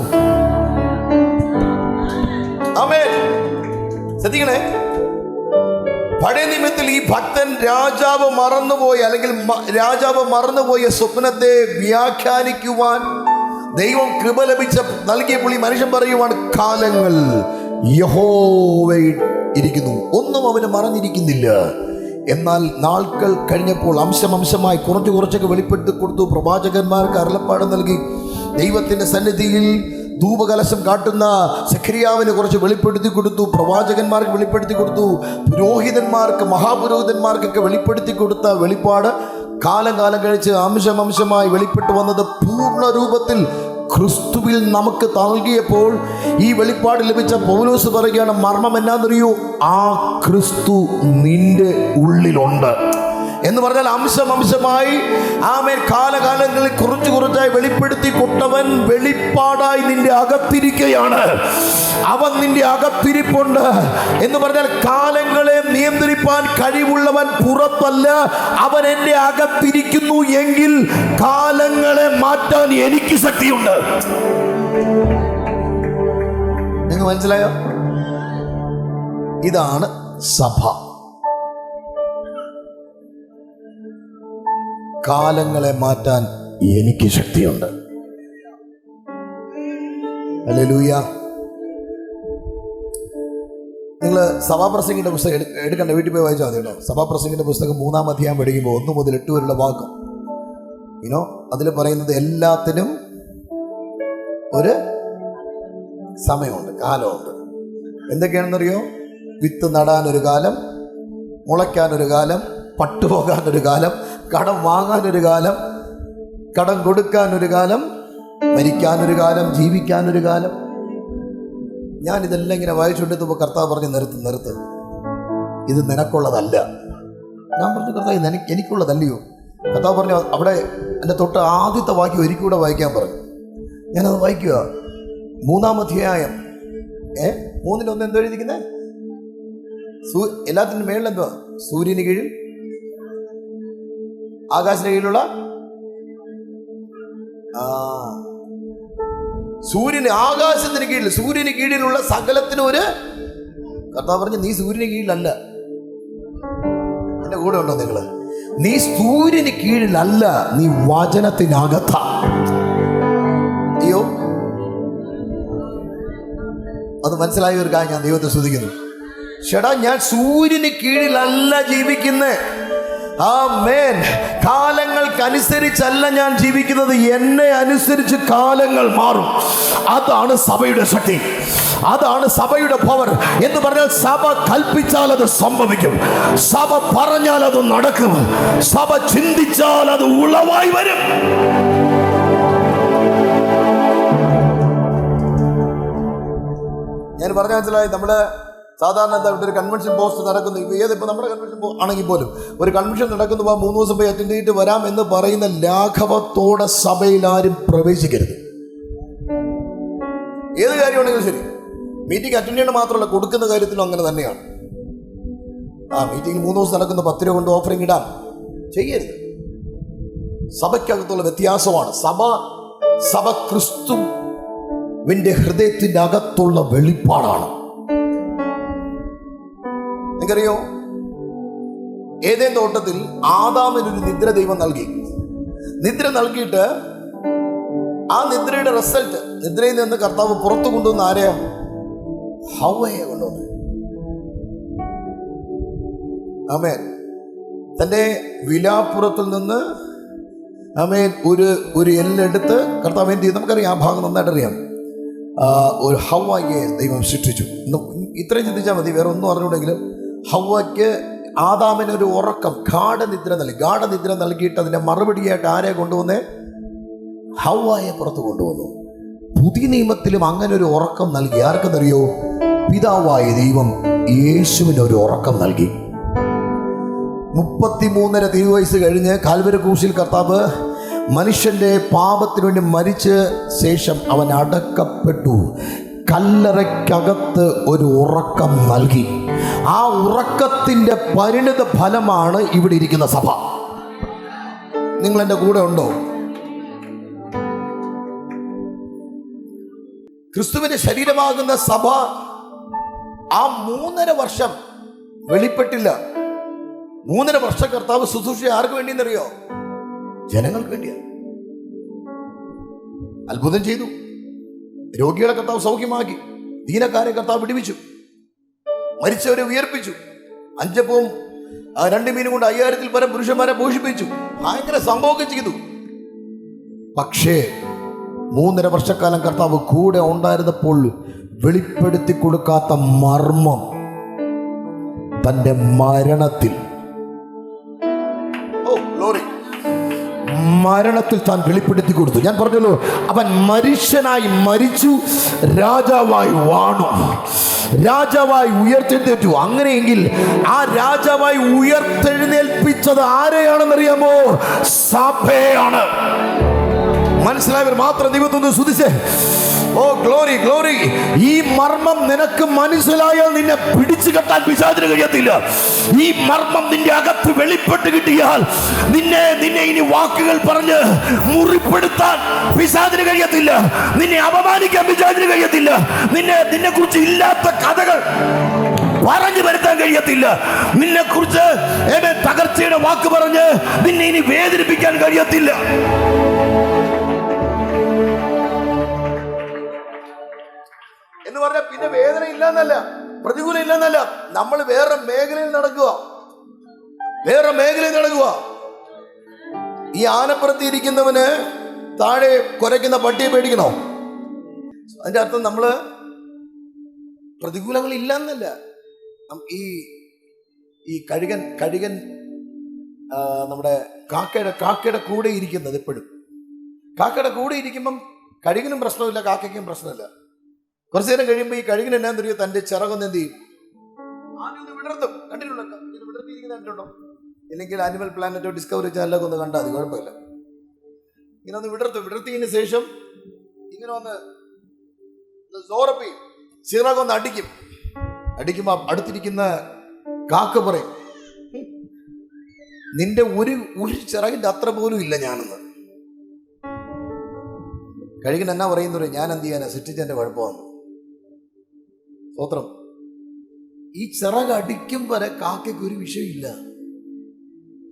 ആമേൻ. ശ്രദ്ധിക്കണേ, പഴയ നിയമത്തിൽ ഈ ഭക്തൻ രാജാവ് മറന്നുപോയ സ്വപ്നത്തെ വ്യാഖ്യാനിക്കുവാൻ ദൈവം കൃപ നൽകിയപ്പോൾ ഈ മനുഷ്യൻ പറയുവാണ്, കാലങ്ങൾ യഹോവയിൽ ഇരിക്കുന്നു, ഒന്നും അവന് മറഞ്ഞിരിക്കുന്നില്ല. എന്നാൽ നാൾകൾ കഴിഞ്ഞപ്പോൾ അംശമായി കുറച്ചൊക്കെ വെളിപ്പെടുത്തി കൊടുത്തു. പ്രവാചകന്മാർക്ക് അരുളപ്പാട് നൽകി. ദൈവത്തിന്റെ സന്നിധിയിൽ ധൂപകലശം കാട്ടുന്ന സെഖരിയാവിന് കുറച്ച് വെളിപ്പെടുത്തി കൊടുത്തു. പ്രവാചകന്മാർക്ക് വെളിപ്പെടുത്തി കൊടുത്തു. പുരോഹിതന്മാർക്ക്, മഹാപുരോഹിതന്മാർക്കൊക്കെ വെളിപ്പെടുത്തി കൊടുത്ത വെളിപ്പാട് കാലം കഴിച്ച് അംശമായി വെളിപ്പെട്ടു വന്നത് പൂർണ്ണ രൂപത്തിൽ ക്രിസ്തുവിൽ നമുക്ക് നൽകിയപ്പോൾ ഈ വെളിപ്പാട് ലഭിച്ച പൗലോസ് പറയുകയാണ്, മർമ്മം എന്നാന്നറിയോ? ആ ക്രിസ്തു നിന്റെ ഉള്ളിലുണ്ട് എന്ന് പറഞ്ഞാൽ അംശമായി ആമേൻ കാലങ്ങളിൽ കുറച്ചായി വെളിപ്പെടുത്തി കൊണ്ടവൻ വെളിപ്പാടായി നിന്റെ അകത്തിരിക്കുകയാണ്. അവൻ നിന്റെ അകത്തിരിപ്പുണ്ട് എന്ന് പറഞ്ഞാൽ കാലങ്ങളെ നിയന്ത്രിപ്പാൻ കഴിവുള്ളവൻ പുറത്തല്ല, അവൻ എൻ്റെ അകത്തിരിക്കുന്നു എങ്കിൽ കാലങ്ങളെ മാറ്റാൻ എനിക്ക് ശക്തിയുണ്ട്. നിങ്ങൾ മനസ്സിലായോ? ഇതാണ് സഭ. കാലങ്ങളെ മാറ്റാൻ എനിക്ക് ശക്തിയുണ്ട്. ഹല്ലേലൂയ. നിങ്ങൾ സഭാപ്രസംഗിന്റെ പുസ്തകം എടുക്കണ്ട, വീട്ടിൽ പോയി വായിച്ചാൽ മതി കേട്ടോ. സഭാപ്രസംഗിന്റെ പുസ്തകം 3-ാം അധ്യായം പഠിക്കുമ്പോൾ 1 മുതൽ 8 വരെയുള്ള വാക്കും അതിൽ പറയുന്നത് എല്ലാത്തിനും ഒരു സമയമുണ്ട്, കാലമുണ്ട്. എന്തൊക്കെയാണെന്നറിയോ? വിത്ത് നടാനൊരു കാലം, മുളയ്ക്കാനൊരു കാലം, പട്ടുപോകാനൊരു കാലം, കടം വാങ്ങാനൊരു കാലം, കടം കൊടുക്കാനൊരു കാലം, മരിക്കാനൊരു കാലം, ജീവിക്കാനൊരു കാലം. ഞാനിതെല്ലാം ഇങ്ങനെ വായിച്ചുകൊണ്ടിരുന്നപ്പോൾ കർത്താവ് പറഞ്ഞ് നിർത്ത്, ഇത് നിനക്കുള്ളതല്ല. ഞാൻ പറഞ്ഞു, കർത്താവ് എനിക്കുള്ളതല്ലയോ? കർത്താവ് പറഞ്ഞു, അവിടെ എൻ്റെ തൊട്ട് ആദ്യത്തെ വാക്യം ഒരിക്കലൂടെ വായിക്കാൻ പറഞ്ഞു. ഞാനത് വായിക്കുക. 3-ാം അധ്യായം 3-1 എന്തോ എഴുതിക്കുന്നത്? എല്ലാത്തിനും മേളിൽ എന്തുവാ? സൂര്യന് കീഴിൽ, ആകാശത്തിന് കീഴിലുള്ള സൂര്യന്, ആകാശത്തിന് കീഴിൽ, സൂര്യന് കീഴിലുള്ള സകലത്തിനും ഒരു. കർത്താവ് പറഞ്ഞു, നീ സൂര്യന് കീഴിലല്ല. എന്റെ കൂടെ ഉണ്ടോ നിങ്ങള്? നീ സൂര്യന് കീഴിലല്ല, നീ വചനത്തിനകത്ത. അയ്യോ, അത് മനസ്സിലായ ഒരു കാര്യം ഞാൻ ദൈവത്തെ സ്തുതിക്കുന്നു. ചേട്ടാ, ഞാൻ സൂര്യന് കീഴിലല്ല ജീവിക്കുന്നത്. ആമേൻ. കാലങ്ങൾക്കനുസരിച്ചല്ല ഞാൻ ജീവിക്കുന്നത്, എന്നെ അനുസരിച്ച് കാലങ്ങൾ മാറും. അതാണ് സഭയുടെ ശക്തി, അതാണ് സഭയുടെ പവർ എന്ന് പറഞ്ഞാൽ, സഭ കൽപ്പിച്ചാൽ അത് സംഭവിക്കും, സഭ പറഞ്ഞാൽ അത് നടക്കും, സഭ ചിന്തിച്ചാൽ അത് ഉളവായി വരും. ഞാൻ പറഞ്ഞ മനസ്സിലായി. നമ്മള് സാധാരണ എന്താ, ഇവിടെ ഒരു കൺവെൻഷൻ പോസ്റ്റ് നടക്കുന്നു, ഇപ്പം നമ്മുടെ കൺവെൻഷൻ ആണെങ്കിൽ പോലും ഒരു കൺവെൻഷൻ നടക്കുന്നു, 3 ദിവസം പോയി അറ്റൻഡ് ചെയ്തിട്ട് വരാം എന്ന് പറയുന്ന ലാഘവത്തോടെ സഭയിൽ ആരും പ്രവേശിക്കരുത്. ഏത് കാര്യമാണെങ്കിലും ശരി, മീറ്റിംഗ് അറ്റൻഡ് ചെയ്യണം മാത്രമല്ല, കൊടുക്കുന്ന കാര്യത്തിലും അങ്ങനെ തന്നെയാണ്. മീറ്റിംഗ് 3 ദിവസം നടക്കുന്ന 10 രൂപ കൊണ്ട് ഓഫറിംഗ് ഇടാം, ചെയ്യരുത്. സഭയ്ക്കകത്തുള്ള വ്യത്യാസമാണ്. സഭ ക്രിസ്തുവിന്റെ ഹൃദയത്തിന്റെ അകത്തുള്ള വെളിപ്പാടാണ്. നിങ്ങറിയോ, ഏതേൻ തോട്ടത്തിൽ ആദാമിനൊരു നിദ്ര ദൈവം നൽകി. നിദ്ര നൽകിയിട്ട് ആ നിദ്രയുടെ റിസൾട്ട്, നിദ്രയിൽ നിന്ന് കർത്താവ് പുറത്തു കൊണ്ടുവന്ന ആരെയാ? ഹവ്വയെ കൊണ്ടുവന്നു. ആമേൻ. തൻ്റെ വിലാപ്പുറത്തിൽ നിന്ന് ആമേൻ ഒരു എല്ലെടുത്ത് കർത്താവ് എന്ത് ചെയ്തു? നമുക്കറിയാം, ആ ഭാഗം നന്നായിട്ട് അറിയാം. ഒരു ഹവ്വയെ ദൈവം സൃഷ്ടിച്ചു. ഇത്രയും ചിന്തിച്ചാൽ മതി, വേറെ ഒന്നും അറിഞ്ഞുണ്ടെങ്കിലും. ഹവ്വയ്ക്ക് ആദാമിനൊരു ഉറക്കം, ഗാഠനിദ്ര നൽകിയിട്ട് അതിൻ്റെ മറുപടിയായിട്ട് ആരെ കൊണ്ടുവന്നേ? ഹവ്വയെ പുറത്ത് കൊണ്ടുവന്നു. പുതിയ നിയമത്തിലും അങ്ങനെ ഒരു ഉറക്കം നൽകി. ആർക്കെന്നറിയോ? പിതാവായ ദൈവം യേശുവിനൊരു ഉറക്കം നൽകി. 33.5 തിരുവയസ്സ് കഴിഞ്ഞ് കാൽവരി ക്രൂശിൽ കർത്താവ് മനുഷ്യന്റെ പാപത്തിനു വേണ്ടി മരിച്ച ശേഷം അവൻ അടക്കപ്പെട്ടു. കല്ലറയ്ക്കകത്ത് ഒരു ഉറക്കം നൽകി. ആ ഉറക്കത്തിൻ്റെ പരിണിത ഫലമാണ് ഇവിടെ ഇരിക്കുന്ന സഭ. നിങ്ങൾ എൻ്റെ കൂടെ ഉണ്ടോ? ക്രിസ്തുവിന്റെ ശരീരമാകുന്ന സഭ ആ 3.5 വർഷം വെളിപ്പെട്ടില്ല. 3.5 വർഷം കർത്താവ് ശുശ്രൂഷ ആർക്ക് വേണ്ടിയെന്നറിയോ? ജനങ്ങൾക്ക് വേണ്ടിയാണ്. അത്ഭുതം ചെയ്തു. രോഗികളെ കർത്താവ് സൗഖ്യമാക്കി, ദീനക്കാരെ കർത്താവ് വിടുവിച്ചു, മരിച്ചവരെ ഉയർപ്പിച്ചു, 5 അപ്പവും 2 മീനും കൊണ്ട് 5000-ൽ പരം പുരുഷന്മാരെ പോഷിപ്പിച്ചു. ഭയങ്കര സംഭവമൊക്കെ ചെയ്തു. പക്ഷേ 3.5 വർഷക്കാലം കർത്താവ് കൂടെ ഉണ്ടായിരുന്നപ്പോൾ വെളിപ്പെടുത്തി കൊടുക്കാത്ത മർമ്മം തൻ്റെ മരണത്തിൽ താൻ വെളിപ്പെടുത്തി കൊടുത്തു. ഞാൻ പറഞ്ഞല്ലോ, അവൻ മനുഷ്യനായി മരിച്ചു, രാജാവായി വാണു, രാജാവായി ഉയർത്തെഴുന്നേറ്റു. അങ്ങനെയെങ്കിൽ ആ രാജാവായി ഉയർത്തെഴുന്നേൽപ്പിച്ചത് ആരെയാണെന്നറിയാമോ? സഭയാണ്. മനസ്സിലായവർ മാത്രം ദൈവത്തെ സ്തുതിച്ചേ. ഓ ഗ്ലോറി, ഗ്ലോറി. ഈ മർമ്മം നിനക്ക് മനസ്സിലായാൽ നിന്നെ പിടിച്ചു കെട്ടാൻ പിശാചിന് കഴിയത്തില്ല. ഈ മർമ്മം നിന്റെ അകത്ത് വെളിപ്പെട്ട് കിട്ടിയാൽ നിന്നെ ഇനി വാക്കുകൾ പറഞ്ഞ് മുറിപ്പെടുത്താൻ പിശാചിന് കഴിയത്തില്ല. നിന്നെ അപമാനിക്കാൻ പിശാചിന് കഴിയത്തില്ല. നിന്നെ കുറിച്ച് ഇല്ലാത്ത കഥകൾ പറഞ്ഞു വരുത്താൻ കഴിയത്തില്ല. നിന്നെ കുറിച്ച് തകർച്ചയുടെ വാക്ക് പറഞ്ഞ് നിന്നെ ഇനി വേദനിപ്പിക്കാൻ കഴിയത്തില്ല. എന്ന് പറഞ്ഞാൽ പിന്നെ വേദന ഇല്ലെന്നല്ല, പ്രതികൂലം ഇല്ലെന്നല്ല, നമ്മൾ വേറെ മേഖലയിൽ നടക്കുക. ഈ ആനപ്പുറത്ത് ഇരിക്കുന്നവന് താഴെ കുരയ്ക്കുന്ന പട്ടിയെ പേടിക്കണോ? അതിന്റെ അർത്ഥം നമ്മള് പ്രതികൂലങ്ങൾ ഇല്ലെന്നല്ല. ഈ കഴുകൻ നമ്മുടെ കാക്കയുടെ കൂടെ ഇരിക്കുന്നത് എപ്പോഴും, കാക്കയുടെ കൂടെ ഇരിക്കുമ്പം കഴുകനും പ്രശ്നമില്ല, കാക്കയ്ക്കും പ്രശ്നമില്ല. കുറച്ചു നേരം കഴിയുമ്പോൾ ഈ കഴുകൻ എന്നാന്ന് അറിയോ, തന്റെ ചിറകൊന്ന് എന്ത് ചെയ്യും, ആദ്യം ഒന്ന് വിടർത്തും. കണ്ടിട്ടുണ്ടോ? വിടർത്തിയിരിക്കുന്ന കണ്ടിട്ടുണ്ടോ? ഇല്ലെങ്കിൽ ആനിമൽ പ്ലാനറ്റോ ഡിസ്കവറി ചാനലൊക്കെ ഒന്ന് കണ്ടാൽ മതി, കുഴപ്പമില്ല. ഇങ്ങനെ ഒന്ന് വിടർത്തിയതിന് ശേഷം ഇങ്ങനെ ഒന്ന് സോറപ്പി ചിറകൊന്ന് അടിക്കുമ്പോ അടുത്തിരിക്കുന്ന കാക്ക പറയും, നിന്റെ ഒരു ചിറകിന്റെ അത്ര പോലും ഇല്ല ഞാനെന്ന്. കഴുകൻ എന്നാ പറയുന്നു, ഞാൻ എന്ത് ചെയ്യാനാ, സൃഷ്ടിച്ചെന്റെ കുഴപ്പമാണ്. സ്തോത്രം. ഈ ചിറകടിക്കും വരെ കാക്കയ്ക്ക് ഒരു വിഷയമില്ല.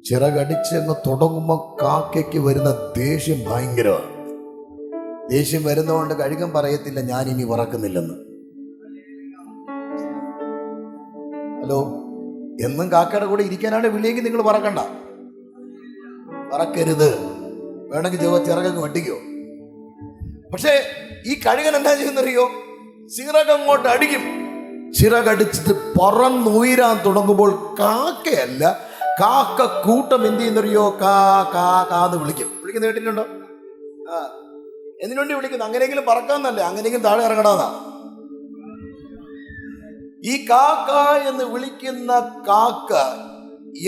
ചിറകടിച്ചെന്ന് തുടങ്ങുമ്പോൾ കാക്കയ്ക്ക് വരുന്ന ദേഷ്യം ഭയങ്കരമാണ്. ദേഷ്യം വരുന്നതുകൊണ്ട് കഴുകൻ പറയത്തില്ല ഞാൻ ഇനി പറക്കുന്നില്ലെന്ന്. ഹലോ, എന്നും കാക്കയുടെ കൂടെ ഇരിക്കാനാണ് വിളിയെങ്കിൽ നിങ്ങൾ പറക്കരുത്. വേണമെങ്കിൽ ചിറകങ്ങ് വെട്ടിക്കോ. പക്ഷേ ഈ കഴുകൻ എന്നാ ചെയ്യുന്നറിയോ, ചിറകങ്ങോട്ട് അടിക്കും. ചിറകടിച്ചിട്ട് പറന്നുയരാൻ തുടങ്ങുമ്പോൾ കാക്കയല്ല, കാക്ക കൂട്ടം എന്ത് ചെയ്യുന്നറിയോ, കാന്ന് വിളിക്കുന്ന കേട്ടിട്ടുണ്ടോ? എന്തിനുവേണ്ടി വിളിക്കുന്നു? അങ്ങനെയെങ്കിലും പറക്കാന്നല്ലേ, അങ്ങനെയെങ്കിലും താഴെ ഇറങ്ങണമെന്നാ. ഈ കാക്ക എന്ന് വിളിക്കുന്ന കാക്ക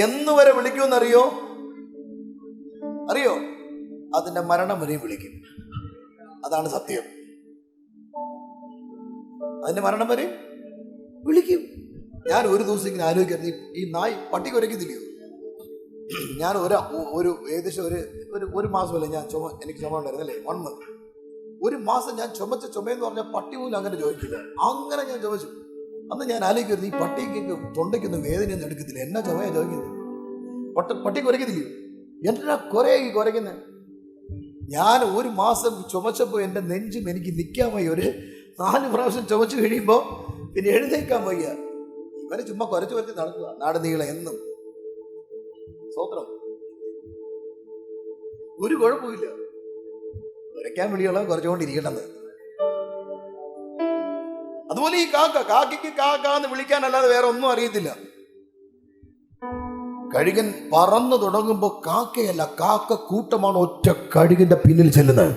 എന്ന് വരെ വിളിക്കുമെന്നറിയോ? അതിന്റെ മരണം വരെയും വിളിക്കും. അതാണ് സത്യം. അതിന്റെ മരണം വരെ വിളിക്കും. ഞാൻ ഒരു ദിവസം ഇങ്ങനെ ആലോചിക്കുന്നത്, ഈ നായ് പട്ടി കുരയ്ക്കുന്നില്ലയോ? ഞാൻ ഏകദേശം ഒരു മാസമല്ലേ എനിക്ക് ചുമ ഉണ്ടായിരുന്നല്ലേ, 1 month. ഒരു മാസം ഞാൻ ചുമയെന്ന് പറഞ്ഞാൽ പട്ടി പോലും അങ്ങനെ ചോദിക്കില്ല. അങ്ങനെ ഞാൻ ചുമച്ചു. അന്ന് ഞാൻ ആലോചിക്കരുത്, ഈ പട്ടിക്ക് തൊണ്ടയ്ക്കൊന്നും വേദനയൊന്നും എടുക്കത്തില്ല, എന്നാ ചുമയാ ചോദിക്കുന്നത്? പട്ടി കുരയ്ക്കുന്നില്ലയോ? എന്നാ കുരയ്ക്കുന്നത്? ഞാൻ ഒരു മാസം ചുമച്ചപ്പോൾ എൻ്റെ നെഞ്ചും എനിക്ക് നിൽക്കാൻ വയ്യ. ഒരു 4 പ്രാവശ്യം ചുമച്ചു കഴിയുമ്പോൾ പിന്നെ എഴുന്നേക്കാൻ വയ്യ. ഇവരെ ചുമ്മാ കുരച്ച് നടക്കുക നാട് നീളെ എന്നും. സ്തോത്രം. ഒരു കുഴപ്പമില്ല, കുരയ്ക്കാൻ വിളിയുള്ള കുറച്ചുകൊണ്ടിരിക്കണമെന്ന്. അതുപോലെ ഈ കാക്കയ്ക്ക് കാക്കാന്ന് വിളിക്കാനല്ലാതെ വേറെ ഒന്നും അറിയത്തില്ല. കഴുകൻ പറന്നു തുടങ്ങുമ്പോൾ കാക്കയല്ല, കാക്ക കൂട്ടമാണ് ഒറ്റ കഴുകന്റെ പിന്നിൽ ചെല്ലുന്നത്.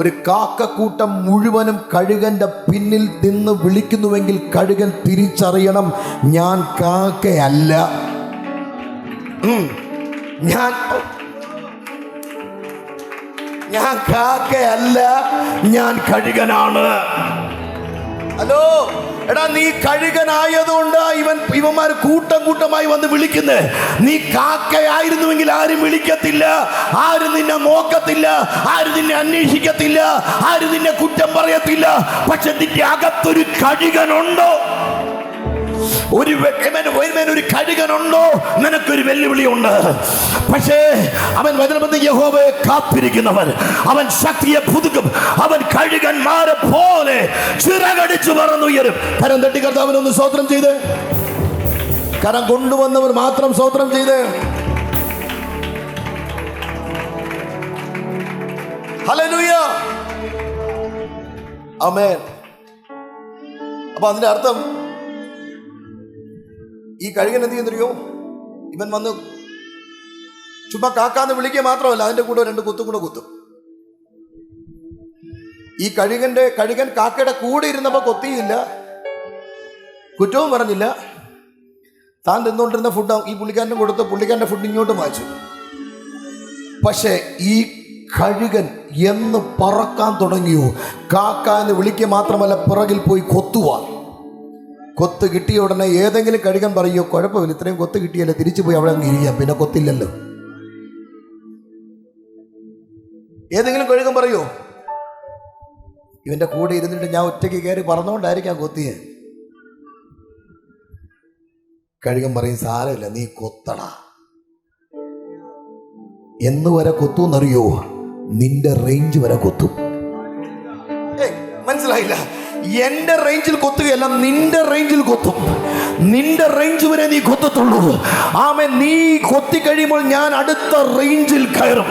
ഒരു കാക്കക്കൂട്ടം മുഴുവനും കഴുകന്റെ പിന്നിൽ നിന്ന് വിളിക്കുന്നുവെങ്കിൽ കഴുകൻ തിരിച്ചറിയണം, ഞാൻ കാക്കയല്ല, ഞാൻ കാക്കയല്ല, ഞാൻ കഴുകനാണ്. ഹലോ എടാ, നീ കഴുകനായതുകൊണ്ട് ഇവന്മാർ കൂട്ടമായി വന്ന് വിളിക്കുന്നത്. നീ കാക്കയായിരുന്നുവെങ്കിൽ ആരും വിളിക്കത്തില്ല, ആരും നിന്നെ നോക്കത്തില്ല, ആരും നിന്നെ അന്വേഷിക്കത്തില്ല, ആരും നിന്നെ കുറ്റം പറയത്തില്ല. പക്ഷെ നിന്റെ അകത്തൊരു കഴുകനുണ്ടോ? ഒരു കഴുകനുണ്ടോ? നിനക്കൊരു വെല്ലുവിളിയുണ്ട്. പക്ഷേ അവൻ വചനബദ്ധ യഹോവയെ കാത്തിരിക്കുന്നവൻ, അവൻ ശക്തിയെ പുതുക്കും. അവൻ കഴുകന്മാരെ പോലെ ചിറകടിച്ചു പറന്നുയരും. കരം തട്ടി കർത്താവിനൊന്ന് സ്തോത്രം ചെയ്ത്, കരം കൊണ്ടുവന്നവർ മാത്രം സ്തോത്രം ചെയ്ത്. ഹല്ലേലൂയ, ആമേൻ. അപ്പൊ അതിന്റെ അർത്ഥം, ഈ കഴുകൻ എന്ത് ചെയ്യുന്നറിയോ? ഇവൻ വന്ന് ചുമ്മാ കാക്കാന്ന് വിളിക്കുക മാത്രമല്ല, അതിന്റെ കൂടെ 2 കുത്തും കൂടെ കുത്തും. ഈ കഴുകൻ കാക്കയുടെ കൂടെ ഇരുന്നപ്പോ കൊത്തിയില്ല, കുറ്റവും പറഞ്ഞില്ല. താൻ തിന്നുകൊണ്ടിരുന്ന ഫുഡ് ഈ പുള്ളിക്കാരനും കൊടുത്ത് പുള്ളിക്കാരൻ്റെ ഫുഡ് ഇങ്ങോട്ട് മാച്ചു. പക്ഷേ ഈ കഴുകൻ എന്ന് പറക്കാൻ തുടങ്ങിയോ, കാക്ക എന്ന് വിളിക്കുക മാത്രമല്ല, പിറകിൽ പോയി കൊത്തുവാൻ. കൊത്ത് കിട്ടിയ ഉടനെ ഏതെങ്കിലും കഴുകൻ പറയോ, കുഴപ്പമില്ല, ഇത്രയും കൊത്ത് കിട്ടിയല്ലേ, തിരിച്ചു പോയി അവിടെ അങ്ങ് ഇരിക്കാം, പിന്നെ കൊത്തില്ലല്ലോ. ഏതെങ്കിലും കഴുകൻ പറയോ, ഇവന്റെ കൂടെ ഇരുന്നിട്ട് ഞാൻ ഒറ്റയ്ക്ക് കയറി പറഞ്ഞുകൊണ്ടായിരിക്കാം കൊത്തിയെ. കഴുകൻ പറയും, സാരമില്ല, നീ കൊത്തടാ. എന്ന് വരെ കൊത്തൂന്നറിയോ? നിന്റെ റേഞ്ച് വരെ കൊത്തും. മനസ്സിലായില്ല? എന്റെ റേഞ്ചിൽ കൊത്തുകയല്ല, നിന്റെ റേഞ്ചിൽ കൊത്തും. നിന്റെ റേഞ്ച് വരെ നീ കൊത്തത്തുള്ളൂ. ആമേൻ. നീ കൊത്തി കഴിയുമ്പോൾ ഞാൻ അടുത്ത റേഞ്ചിൽ കയറും.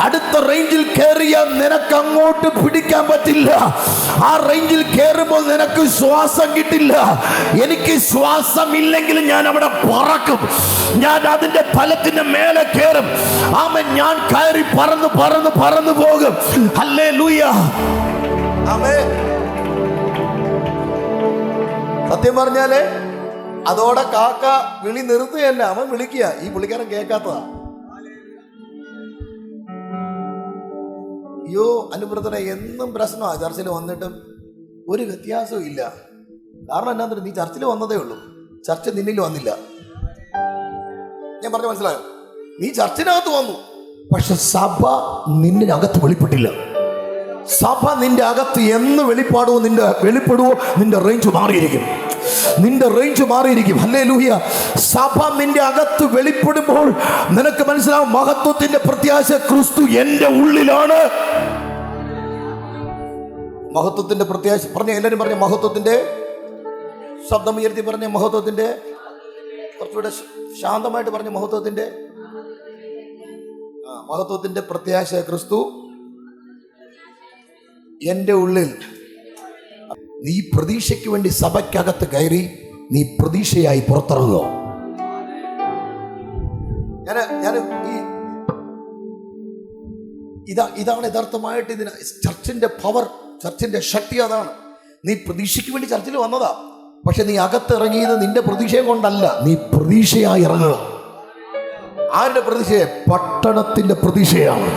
അടുത്ത റേഞ്ചിൽ കയറിയാൽ നിനക്ക് അങ്ങോട്ട് പിടിക്കാൻ പറ്റില്ല. ആ റേഞ്ചിൽ കയറുമ്പോൾ നിനക്ക് ശ്വാസം കിട്ടില്ല. എനിക്ക് ശ്വാസം ഇല്ലെങ്കിലും ഞാൻ അവിടെ പറക്കും. ഞാൻ അതിന്റെ ഫലത്തിന്റെ മേലെ കയറും. ആമേൻ. ഞാൻ കയറി പറന്ന് പറന്ന് പറന്നു പോകും. ഹല്ലേലൂയ. ആമേൻ. സത്യം പറഞ്ഞാല് അതോടെ കാക്ക വിളി നിർത്തുകയല്ല, അവൻ വിളിക്കുക. ഈ പുള്ളിക്കാരൻ കേൾക്കാത്തതാ. അയ്യോ അനുപ്രതനെ എന്നും പ്രശ്നമാണ്. ചർച്ചിൽ വന്നിട്ടും ഒരു വ്യത്യാസവും ഇല്ല. കാരണം എന്നാ, നീ ചർച്ചിൽ വന്നതേ ഉള്ളൂ, ചർച്ച നിന്നിൽ വന്നില്ല. ഞാൻ പറഞ്ഞ മനസ്സിലായോ? നീ ചർച്ചിനകത്ത് വന്നു, പക്ഷെ സഭ നിന്റെ അകത്ത് വെളിപ്പെട്ടില്ല. സഭ നിന്റെ അകത്ത് എന്ന് വെളിപ്പെടുവോ നിന്റെ റേഞ്ച് മാറിയിരിക്കും. നിന്റെ റേഞ്ച് മാറിയിരിക്കും. ഹല്ലേലൂയ. സഭ നിന്റെ അകത്ത് വെളിപ്പെടുമ്പോൾ നിനക്ക് മനസ്സിലാവും, മഹത്വത്തിന്റെ പ്രത്യാശ ക്രിസ്തു എന്റെ ഉള്ളിലാണ്. മഹത്വത്തിന്റെ പ്രത്യാശ പറഞ്ഞ എല്ലാവരും പറഞ്ഞ മഹത്വത്തിന്റെ, ശബ്ദം ഉയർത്തി പറഞ്ഞ മഹത്വത്തിന്റെ, കുറച്ചുകൂടെ ശാന്തമായിട്ട് പറഞ്ഞ മഹത്വത്തിന്റെ, മഹത്വത്തിന്റെ പ്രത്യാശ ക്രിസ്തു എൻ്റെ ഉള്ളിൽ. നീ പ്രതീക്ഷയ്ക്ക് വേണ്ടി സഭയ്ക്കകത്ത് കയറി നീ പ്രതീക്ഷയായി പുറത്തിറങ്ങുക. ഞാൻ ഇതാണ് യഥാർത്ഥമായിട്ട് ഇതിന് ചർച്ചിന്റെ പവർ, ചർച്ചിന്റെ ശക്തി അതാണ്. നീ പ്രതീക്ഷയ്ക്ക് വേണ്ടി ചർച്ചിൽ വന്നതാ, പക്ഷെ നീ അകത്തിറങ്ങിയത് നിന്റെ പ്രതീക്ഷയെ കൊണ്ടല്ല, നീ പ്രതീക്ഷയായി ഇറങ്ങുക. ആരുടെ പ്രതീക്ഷയെ? പട്ടണത്തിന്റെ പ്രതീക്ഷയാണ്.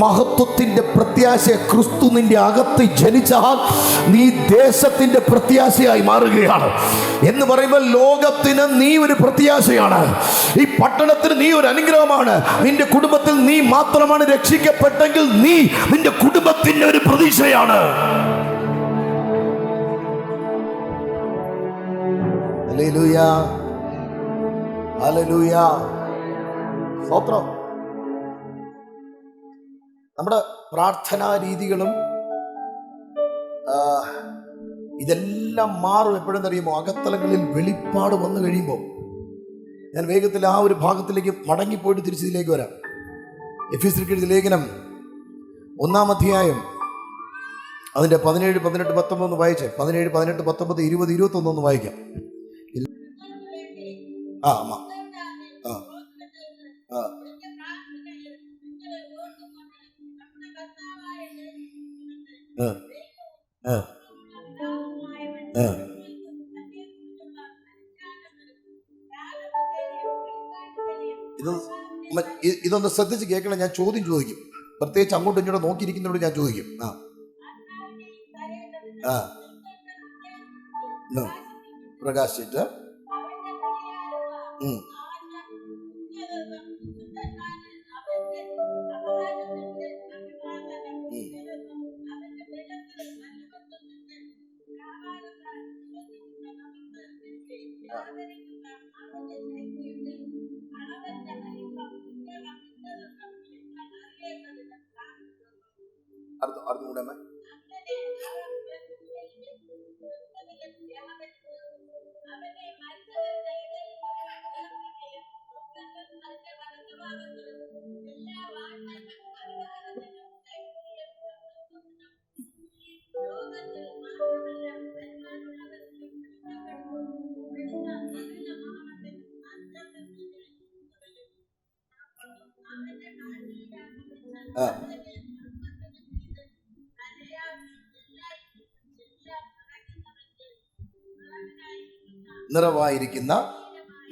മഹത്വത്തിന്റെ പ്രത്യാശ ക്രിസ്തു നിന്റെ അകത്ത് ജനിച്ചാൽ നീ ദേശത്തിന്റെ പ്രത്യാശയായി മാറുകയാണ്. എന്ന് പറയുമ്പോൾ ലോകത്തിന് നീ ഒരു പ്രത്യാശയാണ്, ഈ പട്ടണത്തിന് നീ ഒരു അനുഗ്രഹമാണ്. നിന്റെ കുടുംബത്തിൽ നീ മാത്രമാണ് രക്ഷിക്കപ്പെട്ടെങ്കിൽ നീ നിന്റെ കുടുംബത്തിന്റെ ഒരു പ്രതീക്ഷയാണ്. ഹല്ലേലൂയ, ഹല്ലേലൂയ, സ്തോത്രം. നമ്മുടെ പ്രാർത്ഥനാ രീതികളും ഇതെല്ലാം മാറും. എപ്പോഴെന്ന് അറിയുമോ? അകത്തലങ്ങളിൽ വെളിപ്പാട് വന്നു കഴിയുമ്പോൾ. ഞാൻ വേഗത്തിൽ ആ ഒരു ഭാഗത്തിലേക്ക് മടങ്ങിപ്പോയിട്ട് തിരിച്ചതിലേക്ക് വരാം. എഫെസ്യർക്കെഴുതിയ ലേഖനം 1-ാം അധ്യായം അതിൻ്റെ 17, 18, 19 വായിച്ചേ. 17, 18, 19, 20, 21 വായിക്കാം. അമ്മ ഇതൊന്ന് ശ്രദ്ധിച്ച് കേൾക്കണം. ഞാൻ ചോദ്യം ചോദിക്കും, പ്രത്യേകിച്ച് അങ്ങോട്ടും ഇങ്ങോട്ടും നോക്കിയിരിക്കുന്നവരോട് ഞാൻ ചോദിക്കും. പ്രകാശിച്ചിട്ട് അടുത്തും കൂടെ അമ്മ.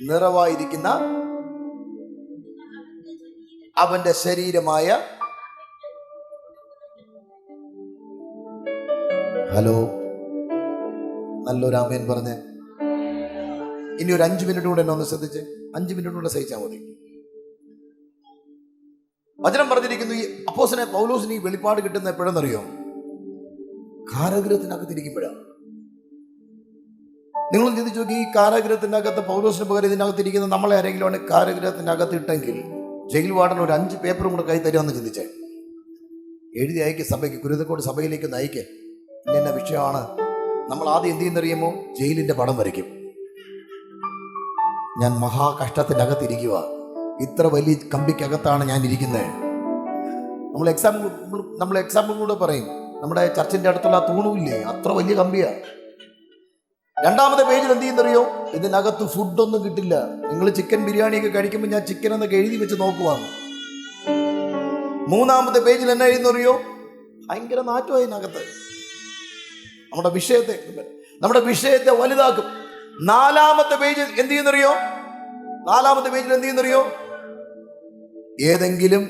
നിറവായിരിക്കുന്ന അവന്റെ ശരീരമായ. ഹലോ, നല്ലൊരു ആമേൻ പറഞ്ഞേ. ഇനി ഒരു 5 മിനിറ്റ് കൂടെ എന്നെ ഒന്ന് ശ്രദ്ധിച്ച്, 5 മിനിറ്റ് കൂടെ സഹിച്ചാൽ മതി. വചനം പറഞ്ഞിരിക്കുന്നു, ഈ അപ്പോസ്തലനായ പൗലോസിന് ഈ വെളിപ്പാട് കിട്ടുന്ന എപ്പോഴെന്നറിയോ? കാരാഗൃഹത്തിനകത്തിരിക്കുമ്പോഴാണ്. നിങ്ങൾ ചിന്തിച്ചു നോക്കി, ഈ കാരാഗൃഹത്തിനകത്ത് പൗലോസിന് പകരം ഇതിനകത്തിരിക്കുന്ന നമ്മളെ ആരെങ്കിലുമാണ് കാരാഗൃഹത്തിനകത്ത് ഇട്ടെങ്കിൽ ജയിൽ വാർഡൻ ഒരു 5 പേപ്പറും കൂടെ കൈ തരുമെന്ന് ചിന്തിച്ചേ. എഴുതി അയക്ക് സഭയ്ക്ക്, കുരുതക്കോട് സഭയിലേക്ക് നയിക്ക്, ഇന്ന വിഷയമാണ്. നമ്മൾ ആദ്യം എന്ത് ചെയ്യുന്നറിയുമോ? ജയിലിൻ്റെ പടം വരയ്ക്കും. ഞാൻ മഹാകഷ്ടത്തിനകത്തിരിക്കുക, ഇത്ര വലിയ കമ്പിക്കകത്താണ് ഞാൻ ഇരിക്കുന്നത്. നമ്മൾ എക്സാമ്പിൾ കൂടെ പറയും. നമ്മുടെ ചർച്ചിൻ്റെ അടുത്തുള്ള ആ തൂണുമില്ലേ, അത്ര വലിയ കമ്പിയാണ്. 2ാമത്തെ പേജിൽ എന്ത് ചെയ്യുന്നറിയോ? ഇതിനകത്ത് ഫുഡൊന്നും കിട്ടില്ല. നിങ്ങൾ ചിക്കൻ ബിരിയാണിയൊക്കെ കഴിക്കുമ്പോൾ ഞാൻ ചിക്കൻ എന്നൊക്കെ എഴുതി വെച്ച് നോക്കുവാണ്. 3ാമത്തെ പേജിൽ എന്നാ എഴുതുന്നറിയോ? ഭയങ്കര നാറ്റം അതിനകത്ത്. നമ്മുടെ വിഷയത്തെ വലുതാക്കും. 4ാമത്തെ പേജിൽ എന്ത് ചെയ്യുന്നറിയോ? 4ാമത്തെ പേജിൽ എന്ത് ചെയ്യുന്നറിയോ? ഏതെങ്കിലും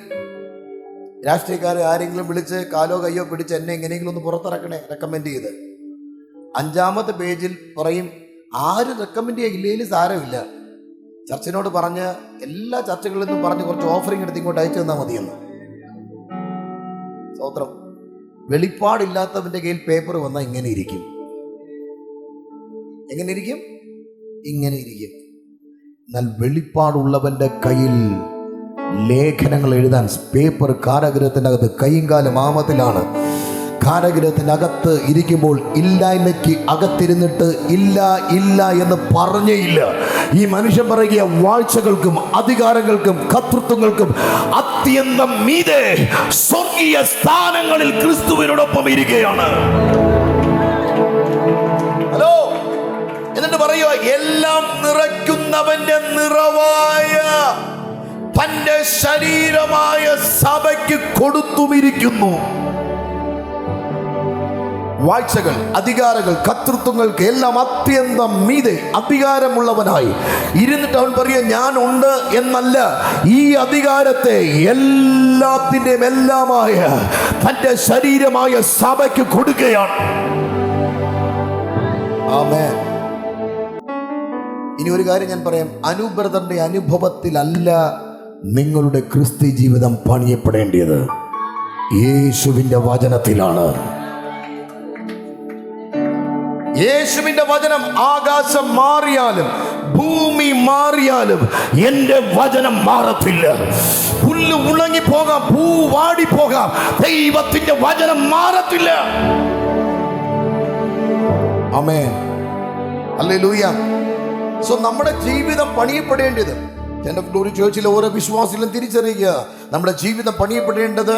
രാഷ്ട്രീയക്കാരെ ആരെങ്കിലും വിളിച്ച് കാലോ കയ്യോ പിടിച്ച് എന്നെ എങ്ങനെയെങ്കിലും ഒന്ന് പുറത്തിറക്കണേ റെക്കമെൻഡ് ചെയ്ത്. 5ാമത്തെ പേജിൽ പറയും, ആരും റെക്കമെൻഡ് ചെയ്യില്ലേലും സാരമില്ല, ചർച്ചിനോട് പറഞ്ഞ് എല്ലാ ചർച്ചകളിൽ നിന്നും പറഞ്ഞ് കുറച്ച് ഓഫറിങ് എടുത്ത് ഇങ്ങോട്ട് അയച്ചു തന്നാൽ മതിയെന്ന്. സ്തോത്രം. വെളിപ്പാടില്ലാത്തവന്റെ കയ്യിൽ പേപ്പർ വന്നാൽ ഇങ്ങനെ ഇരിക്കും. എങ്ങനെ ഇരിക്കും? ഇങ്ങനെ ഇരിക്കും. എന്നാൽ വെളിപ്പാടുള്ളവന്റെ കയ്യിൽ ലേഖനങ്ങൾ എഴുതാൻ പേപ്പർ കാരാഗൃഹത്തിനകത്ത് കൈയും കാലും ആമത്തിലാണ്. കാരാഗൃഹത്തിനകത്ത് ഇരിക്കുമ്പോൾ ഇല്ലായ്മയ്ക്ക് അകത്തിരുന്നിട്ട് ഇല്ല ഇല്ല എന്ന് പറഞ്ഞേയില്ല. ഈ മനുഷ്യൻ പറയുക, വാഴ്ചകൾക്കും അധികാരങ്ങൾക്കും കർത്തൃത്വങ്ങൾക്കും അത്യന്തം മീതെ സ്വർഗീയ സ്ഥാനങ്ങളിൽ ക്രിസ്തുവിനോടൊപ്പം ഇരിക്കുകയാണ്. ഹലോ, എന്നിട്ട് പറയുക, എല്ലാം നിറയ്ക്കുന്നവന്റെ നിറവായ തന്റെ ശരീരമായ സഭയ്ക്ക് കൊടുത്തുമിരിക്കുന്നു. വാഴ്ചകൾ, അധികാരങ്ങൾ, കർത്തൃത്വങ്ങൾക്ക് എല്ലാം അത്യന്തം മീതെ അധികാരമുള്ളവനായി ഇരുന്നിട്ട് അവൻ പറയുക, ഞാൻ ഉണ്ട് എന്നല്ല, ഈ അധികാരത്തെ എല്ലാത്തിൻ്റെയും എല്ലാമായ തന്റെ ശരീരമായ സഭയ്ക്ക് കൊടുക്കുകയാണ്. ആമേൻ. ഇനി ഒരു കാര്യം ഞാൻ പറയാം. അനുബ്രദറിന്റെ അനുഭവത്തിലല്ല നിങ്ങളുടെ ക്രിസ്ത്യ ജീവിതം പണിയപ്പെടേണ്ടത്, യേശുവിന്റെ വചനത്തിലാണ്. യേശുവിന്റെ വചനം ആകാശം മാറിയാലും ഭൂമി മാറിയാലും എന്റെ വചനം മാറത്തില്ല. പുല്ല് ഉണങ്ങിപ്പോകാം, പൂ വാടിപ്പോകാം, ദൈവത്തിന്റെ വചനം മാറത്തില്ല. ആമേൻ. ഹല്ലേലൂയ. സോ നമ്മുടെ ജീവിതം പണിയപ്പെടേണ്ടത്, എൻ്റെ ഗ്ലോറി ചർച്ചിലെ ഓരോ വിശ്വാസികളും തിരിച്ചറിയുക, നമ്മുടെ ജീവിതം പണിയപ്പെടേണ്ടത്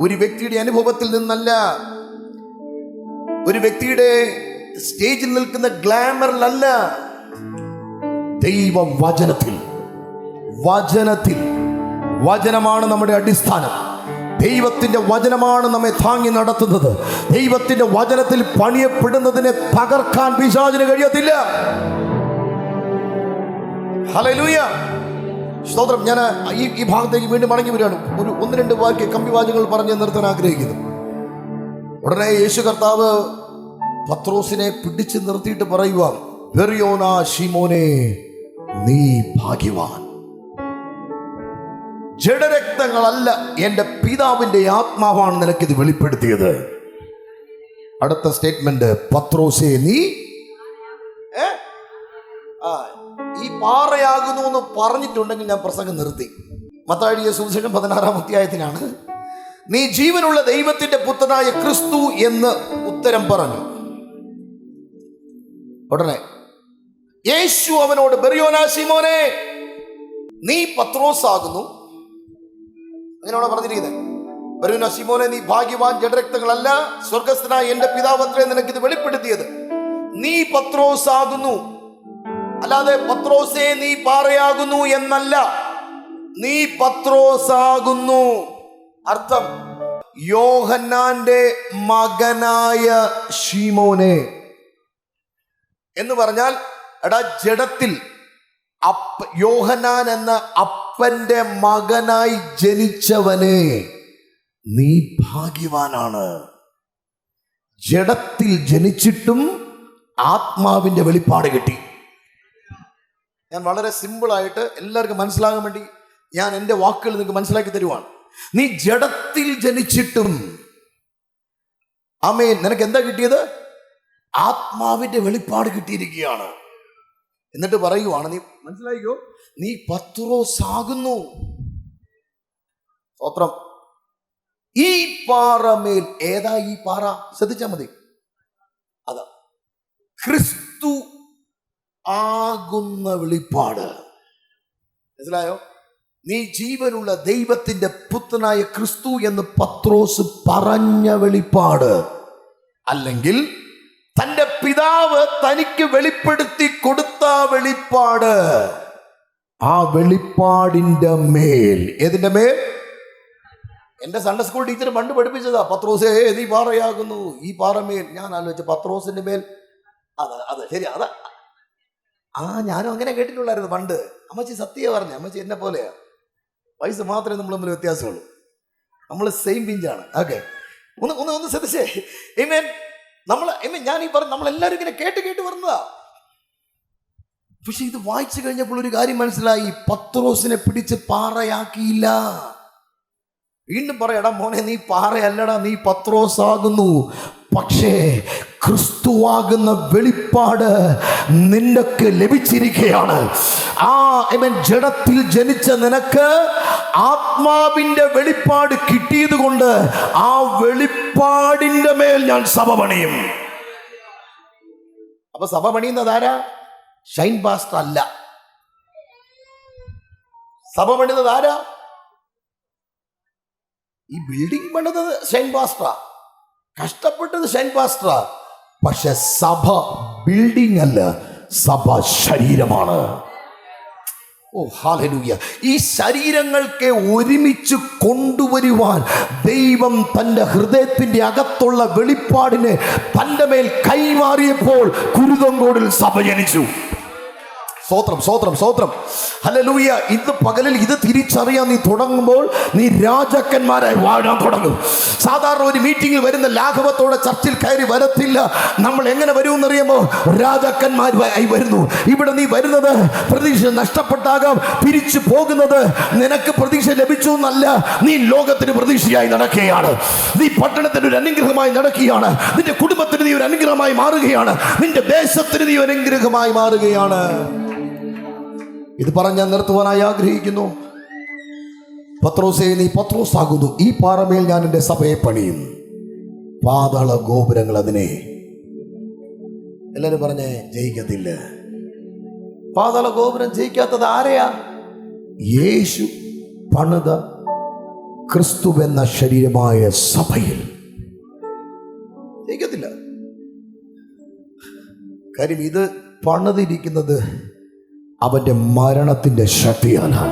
ഒരു വ്യക്തിയുടെ അനുഭവത്തിൽ നിന്നല്ല, ഒരു വ്യക്തിയുടെ സ്റ്റേജിൽ നിൽക്കുന്ന ഗ്ലാമറിലല്ല, ദൈവ വചനത്തിൽ. വചനമാണ് നമ്മുടെ അടിസ്ഥാനം. ദൈവത്തിന്റെ വചനമാണ് നമ്മെ താങ്ങി നടത്തുന്നത്. ദൈവത്തിന്റെ വചനത്തിൽ പണിയപ്പെടുന്നതിനെ തകർക്കാൻ പിശാചിന് കഴിയത്തില്ല. ഹല്ലേലൂയ. സ്തോത്രം. ഞാൻ ഈ ഭാഗത്തേക്ക് വീണ്ടും മടങ്ങി വരികയാണ്. ഒരു 1-2 വാക്യ കമ്പിവാചകങ്ങൾ പറഞ്ഞ് നിർത്താൻ ആഗ്രഹിക്കുന്നു. ഉടനെ യേശു കർത്താവ് പത്രോസിനെ പിടിച്ചു നിർത്തിയിട്ട് പറയുക, ബെറിയോനാ ശിമോനെ, നീ ഭാഗ്യവാൻ. ജഡരക്തങ്ങളല്ല, എൻ്റെ പിതാവിൻ്റെ ആത്മാവാണ് നിനക്കിത് വെളിപ്പെടുത്തിയത്. അടുത്ത സ്റ്റേറ്റ്മെന്റ്, പത്രോസേ നീ ഈ പാറയാകുന്നു എന്ന് പറഞ്ഞിട്ടുണ്ടെങ്കിൽ ഞാൻ പ്രസംഗം നിർത്തി. മത്തായിയുടെ സുവിശേഷം 16-ാം അധ്യായത്തിലാണ്, നീ ജീവനുള്ള ദൈവത്തിന്റെ പുത്രനായ ക്രിസ്തു എന്ന് ഉത്തരം പറഞ്ഞു. ഉടനെ യേശു അവനോട്, ബെറിയോനാ ശിമോനെ, നീ പത്രോസ് ആകുന്നു. അങ്ങനെയാണോ പറഞ്ഞിരിക്കുന്നത്? ബെറിയോനാ ശിമോനെ, നീ ഭാഗ്യവാൻ, ജഡരക്തങ്ങളല്ല, സ്വർഗസ്ഥനായ എന്റെ പിതാവത്രേ നിനക്കിത് വെളിപ്പെടുത്തിയത്. നീ പത്രോസ് ആകുന്നു. അല്ലാതെ പത്രോസേ നീ പാറയാകുന്നു എന്നല്ല, നീ പത്രോസ് ആകുന്നു. അർത്ഥം, യോഹന്നാന്റെ മകനായ ശിമോനെ എന്ന് പറഞ്ഞാൽ, എടാ ജഡത്തിൽ യോഹന്നാൻ എന്ന അപ്പന്റെ മകനായി ജനിച്ചവനെ, നീ ഭാഗ്യവാനാണ്. ജഡത്തിൽ ജനിച്ചിട്ടും ആത്മാവിന്റെ വെളിപ്പാട് കിട്ടി. ഞാൻ വളരെ സിമ്പിളായിട്ട് എല്ലാവർക്കും മനസ്സിലാകാൻ വേണ്ടി ഞാൻ എൻ്റെ വാക്കുകൾ നിങ്ങൾക്ക് മനസ്സിലാക്കി തരുവാണ്. നീ ജഡത്തിൽ ജനിച്ചിട്ടും, ആമേൻ, നിനക്ക് എന്താ കിട്ടിയത്? ആത്മാവിന്റെ വെളിപ്പാട് കിട്ടിയിരിക്കുകയാണ്. എന്നിട്ട് പറയുവാണ്, നീ മനസ്സിലായിക്കോ, നീ പത്രോസ് ആകുന്നു. സ്തോത്രം. ഈ പാറമേൽ, ഏതാ ഈ പാറ? ശ്രദ്ധിച്ചാൽ മതി. അതാ ക്രിസ്തു ആകുന്ന വെളിപ്പാട്. മനസ്സിലായോ? നീ ജീവനുള്ള ദൈവത്തിന്റെ പുത്രനായ ക്രിസ്തു എന്ന് പത്രോസ് പറഞ്ഞ വെളിപ്പാട്, അല്ലെങ്കിൽ തന്റെ പിതാവ് തനിക്ക് വെളിപ്പെടുത്തി കൊടുത്ത വെളിപ്പാട്. ആ വെളിപ്പാടിന്റെ മേൽ, ഏതിന്റെ മേൽ? എന്റെ സൺഡേ സ്കൂൾ ടീച്ചർ പണ്ട് പഠിപ്പിച്ചതാ, പത്രോസേ നീ പാറയാകുന്നു, ഈ പാറമേൽ. ഞാൻ ആലോചിച്ച പത്രോസിന്റെ മേൽ. അതെ ശരി, അതാ. ഞാനും അങ്ങനെ കേട്ടിട്ടുള്ളായിരുന്നു പണ്ട്. അമ്മച്ചി സത്യം പറഞ്ഞു. അമ്മച്ചി എന്നെ പോലെയാ, വയസ്സ് മാത്രമേ നമ്മൾ തമ്മിൽ വ്യത്യാസമുള്ളൂ. നമ്മൾ സെയിം പിഞ്ചാണ്. ഓക്കെ, ഒന്ന് ശ്രദ്ധിച്ചേ. ഞാൻ ഈ പറഞ്ഞു, നമ്മളെല്ലാവരും ഇങ്ങനെ കേട്ട് വരുന്നതാ. പക്ഷെ ഇത് വായിച്ചു കഴിഞ്ഞപ്പോൾ ഒരു കാര്യം മനസ്സിലായി, പത്രോസിനെ പിടിച്ച് പാറയാക്കിയില്ല. വീണ്ടും പറയടാ മോനെ, നീ പാറയല്ലടാ, നീ പത്രോസാകുന്നു. പക്ഷേ ക്രിസ്തുവാകുന്ന വെളിപ്പാട് നിനക്ക് ലഭിച്ചിരിക്കുകയാണ്. ജഡത്തിൽ ജനിച്ച നിനക്ക് ആത്മാവിന്റെ വെളിപ്പാട് കിട്ടിയത് കൊണ്ട് ആ വെളിപ്പാടിന്റെ മേൽ ഞാൻ സഭ പണിയും. അപ്പൊ സഭ പണിയുന്നത് ആരാ? ഷൈൻ പാസ്റ്റർ അല്ല. സഭ പണിയുന്നത് ആരാ? ഈ ബിൽഡിംഗ് പണിതത് ഷൈൻ പാസ്റ്ററാ, കഷ്ടപ്പെട്ടത് ഷൈൻ പാസ്റ്ററാ. പക്ഷെ സഭ ബിൽഡിംഗ് അല്ല, സഭ ശരീരമാണ്. ഓ ഹല്ലേലൂയ. ഈ ശരീരങ്ങൾക്ക് ഒരുമിച്ച് കൊണ്ടുവരുവാൻ ദൈവം തൻ്റെ ഹൃദയത്തിൻ്റെ അകത്തുള്ള വെളിപ്പാടിനെ തൻ്റെ മേൽ കൈമാറിയപ്പോൾ കുരുതങ്കോടിൽ സഭ ജനിച്ചു. സ്തോത്രം. ഹല്ലേലൂയ. ഇന്ന് പകലിൽ ഇത് തിരിച്ചറിയാൻ നീ തുടങ്ങുമ്പോൾ നീ രാജാക്കന്മാരായി വാഴാൻ തുടങ്ങും. സാധാരണ ഒരു മീറ്റിംഗിൽ വരുന്ന ലാഘവത്തോടെ ചർച്ചിൽ കയറി വരത്തില്ല. നമ്മൾ എങ്ങനെ വരുമെന്നറിയുമോ? രാജാക്കന്മാരായി വരുന്നു. ഇവിടെ നീ വരുന്നത് പ്രതീക്ഷ നഷ്ടപ്പെട്ടാകാം, തിരിച്ചു പോകുന്നത് നിനക്ക് പ്രതീക്ഷ ലഭിച്ചു എന്നല്ല, നീ ലോകത്തിന് പ്രതീക്ഷയായി നടക്കുകയാണ്. നീ പട്ടണത്തിന് ഒരു അനുഗ്രഹമായി നടക്കുകയാണ്. നിന്റെ കുടുംബത്തിന് നീ ഒരു അനുഗ്രഹമായി മാറുകയാണ്. നിന്റെ ദേശത്തിന് നീ ഒരു അനുഗ്രഹമായി മാറുകയാണ്. ഇത് പറഞ്ഞ് ഞാൻ നിർത്തുവാനായി ആഗ്രഹിക്കുന്നു. പത്രോസേ നീ പത്രോസാകുന്നു, ഈ പാറമേൽ ഞാൻ എൻ്റെ സഭയെ പണിയും. പാതാള ഗോപുരങ്ങൾ അതിനെ, എല്ലാവരും പറഞ്ഞേ, ജയിക്കത്തില്ല. പാതാള ഗോപുരം ജയിക്കാത്തത് ആരെയാ? യേശു പണിത ക്രിസ്തുവെന്ന ശരീരമായ സഭയിൽ ജയിക്കത്തില്ല. കാര്യം ഇത് പണിതിരിക്കുന്നത് അവന്റെ മരണത്തിന്റെ ശക്തിയാണ്.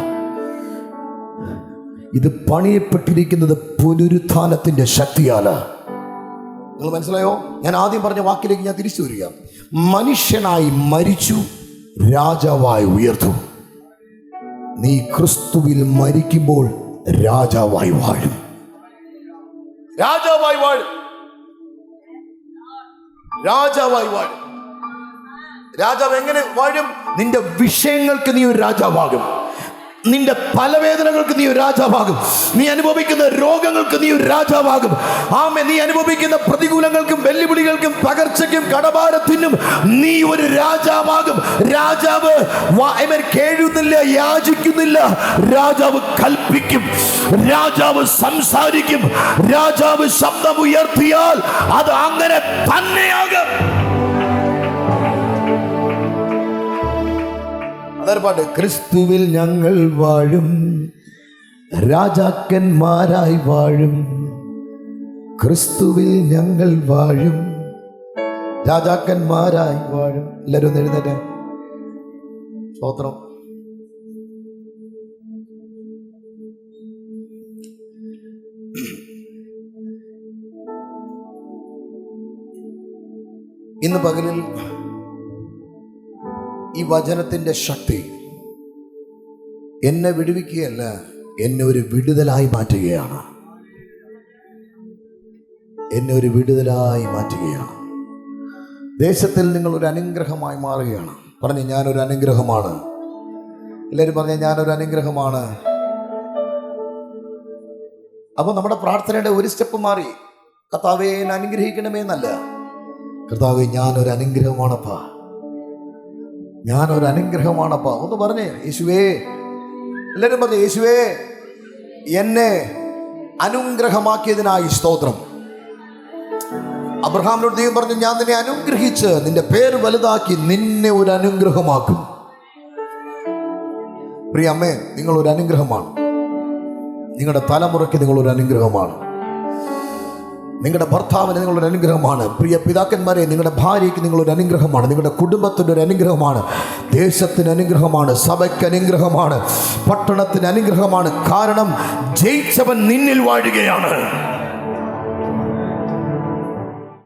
ഇത് പണിയപ്പെട്ടിരിക്കുന്നത് പുനരുത്ഥാനത്തിന്റെ ശക്തിയാണ്. നിങ്ങൾ മനസ്സിലായോ? ഞാൻ ആദ്യം പറഞ്ഞ വാക്കിലേക്ക് ഞാൻ തിരിച്ചു വരിക. മനുഷ്യനായി മരിച്ചു, രാജാവായി ഉയർത്തു. നീ ക്രിസ്തുവിൽ മരിക്കുമ്പോൾ രാജാവായി വാഴും. രാജാവായി വാഴും. രാജാവ് എങ്ങനെ വാഴും? നിന്റെ വിഷയങ്ങൾക്ക് നീ ഒരു രാജാവാകും. നിന്റെ തലവേദനകൾക്ക് നീ ഒരു രാജാവാകും. നീ അനുഭവിക്കുന്ന രോഗങ്ങൾക്ക് നീ ഒരു രാജാവാകും. നീ അനുഭവിക്കുന്ന പ്രതികൂലങ്ങൾക്കും വെല്ലുവിളികൾക്കും തകർച്ചയ്ക്കും കടഭാരത്തിനും നീ ഒരു രാജാവാകും. രാജാവ് കേഴുന്നില്ല, യാചിക്കുന്നില്ല. രാജാവ് കൽപ്പിക്കും, രാജാവ് സംസാരിക്കും. രാജാവ് ശബ്ദം ഉയർത്തിയാൽ അത് അങ്ങനെ തന്നെയാകും. പാട്ട്, ക്രിസ്തുവിൽ ഞങ്ങൾ വാഴും, രാജാക്കന്മാരായി വാഴും. ക്രിസ്തുവിൽ ഞങ്ങൾ വാഴും, രാജാക്കന്മാരായി വാഴും. എല്ലാവരും ഒന്ന് എഴുന്നേറ്റ്. സ്തോത്രം. ഇന്ന് പകലിൽ ഈ വചനത്തിന്റെ ശക്തി എന്നെ വിടുവിക്കുകയല്ല, എന്നെ ഒരു വിടുതലായി മാറ്റുകയാണ്. ദേശത്തിൽ നിങ്ങൾ ഒരു അനുഗ്രഹമായി മാറുകയാണ്. പറഞ്ഞ് ഞാനൊരു അനുഗ്രഹമാണ്. എല്ലാവരും പറഞ്ഞ ഞാനൊരു അനുഗ്രഹമാണ്. അപ്പോൾ നമ്മുടെ പ്രാർത്ഥനയുടെ ഒരു സ്റ്റെപ്പ് മാറി. കർത്താവേ എന്നെ അനുഗ്രഹിക്കണമേ എന്നല്ല, കർത്താവേ, ഞാനൊരു അനുഗ്രഹമാണപ്പാ, ഞാനൊരു അനുഗ്രഹമാണപ്പാ. ഒന്ന് പറഞ്ഞേ, യേശുവേ. എല്ലാവരും പറഞ്ഞേ, യേശുവേ, എന്നെ അനുഗ്രഹമാക്കിയതിനായി സ്തോത്രം. അബ്രഹാമിനോട് ദൈവം പറഞ്ഞു, ഞാൻ നിന്നെ അനുഗ്രഹിച്ച് നിന്റെ പേര് വലുതാക്കി നിന്നെ ഒരു അനുഗ്രഹമാക്കും. പ്രിയ അമ്മേ, നിങ്ങളൊരു അനുഗ്രഹമാണ്. നിങ്ങളുടെ തലമുറയ്ക്ക് നിങ്ങളൊരു അനുഗ്രഹമാണ്. നിങ്ങളുടെ ഭർത്താവിന് നിങ്ങളൊരു അനുഗ്രഹമാണ്. പ്രിയ പിതാക്കന്മാരെ, നിങ്ങളുടെ ഭാര്യയ്ക്ക് നിങ്ങളൊരു അനുഗ്രഹമാണ്. നിങ്ങളുടെ കുടുംബത്തിൻ്റെ ഒരു അനുഗ്രഹമാണ്. ദേശത്തിന് അനുഗ്രഹമാണ്. സഭയ്ക്ക് അനുഗ്രഹമാണ്. പട്ടണത്തിന് അനുഗ്രഹമാണ്. കാരണം ജയിച്ചവൻ നിന്നിൽ വാഴുകയാണ്.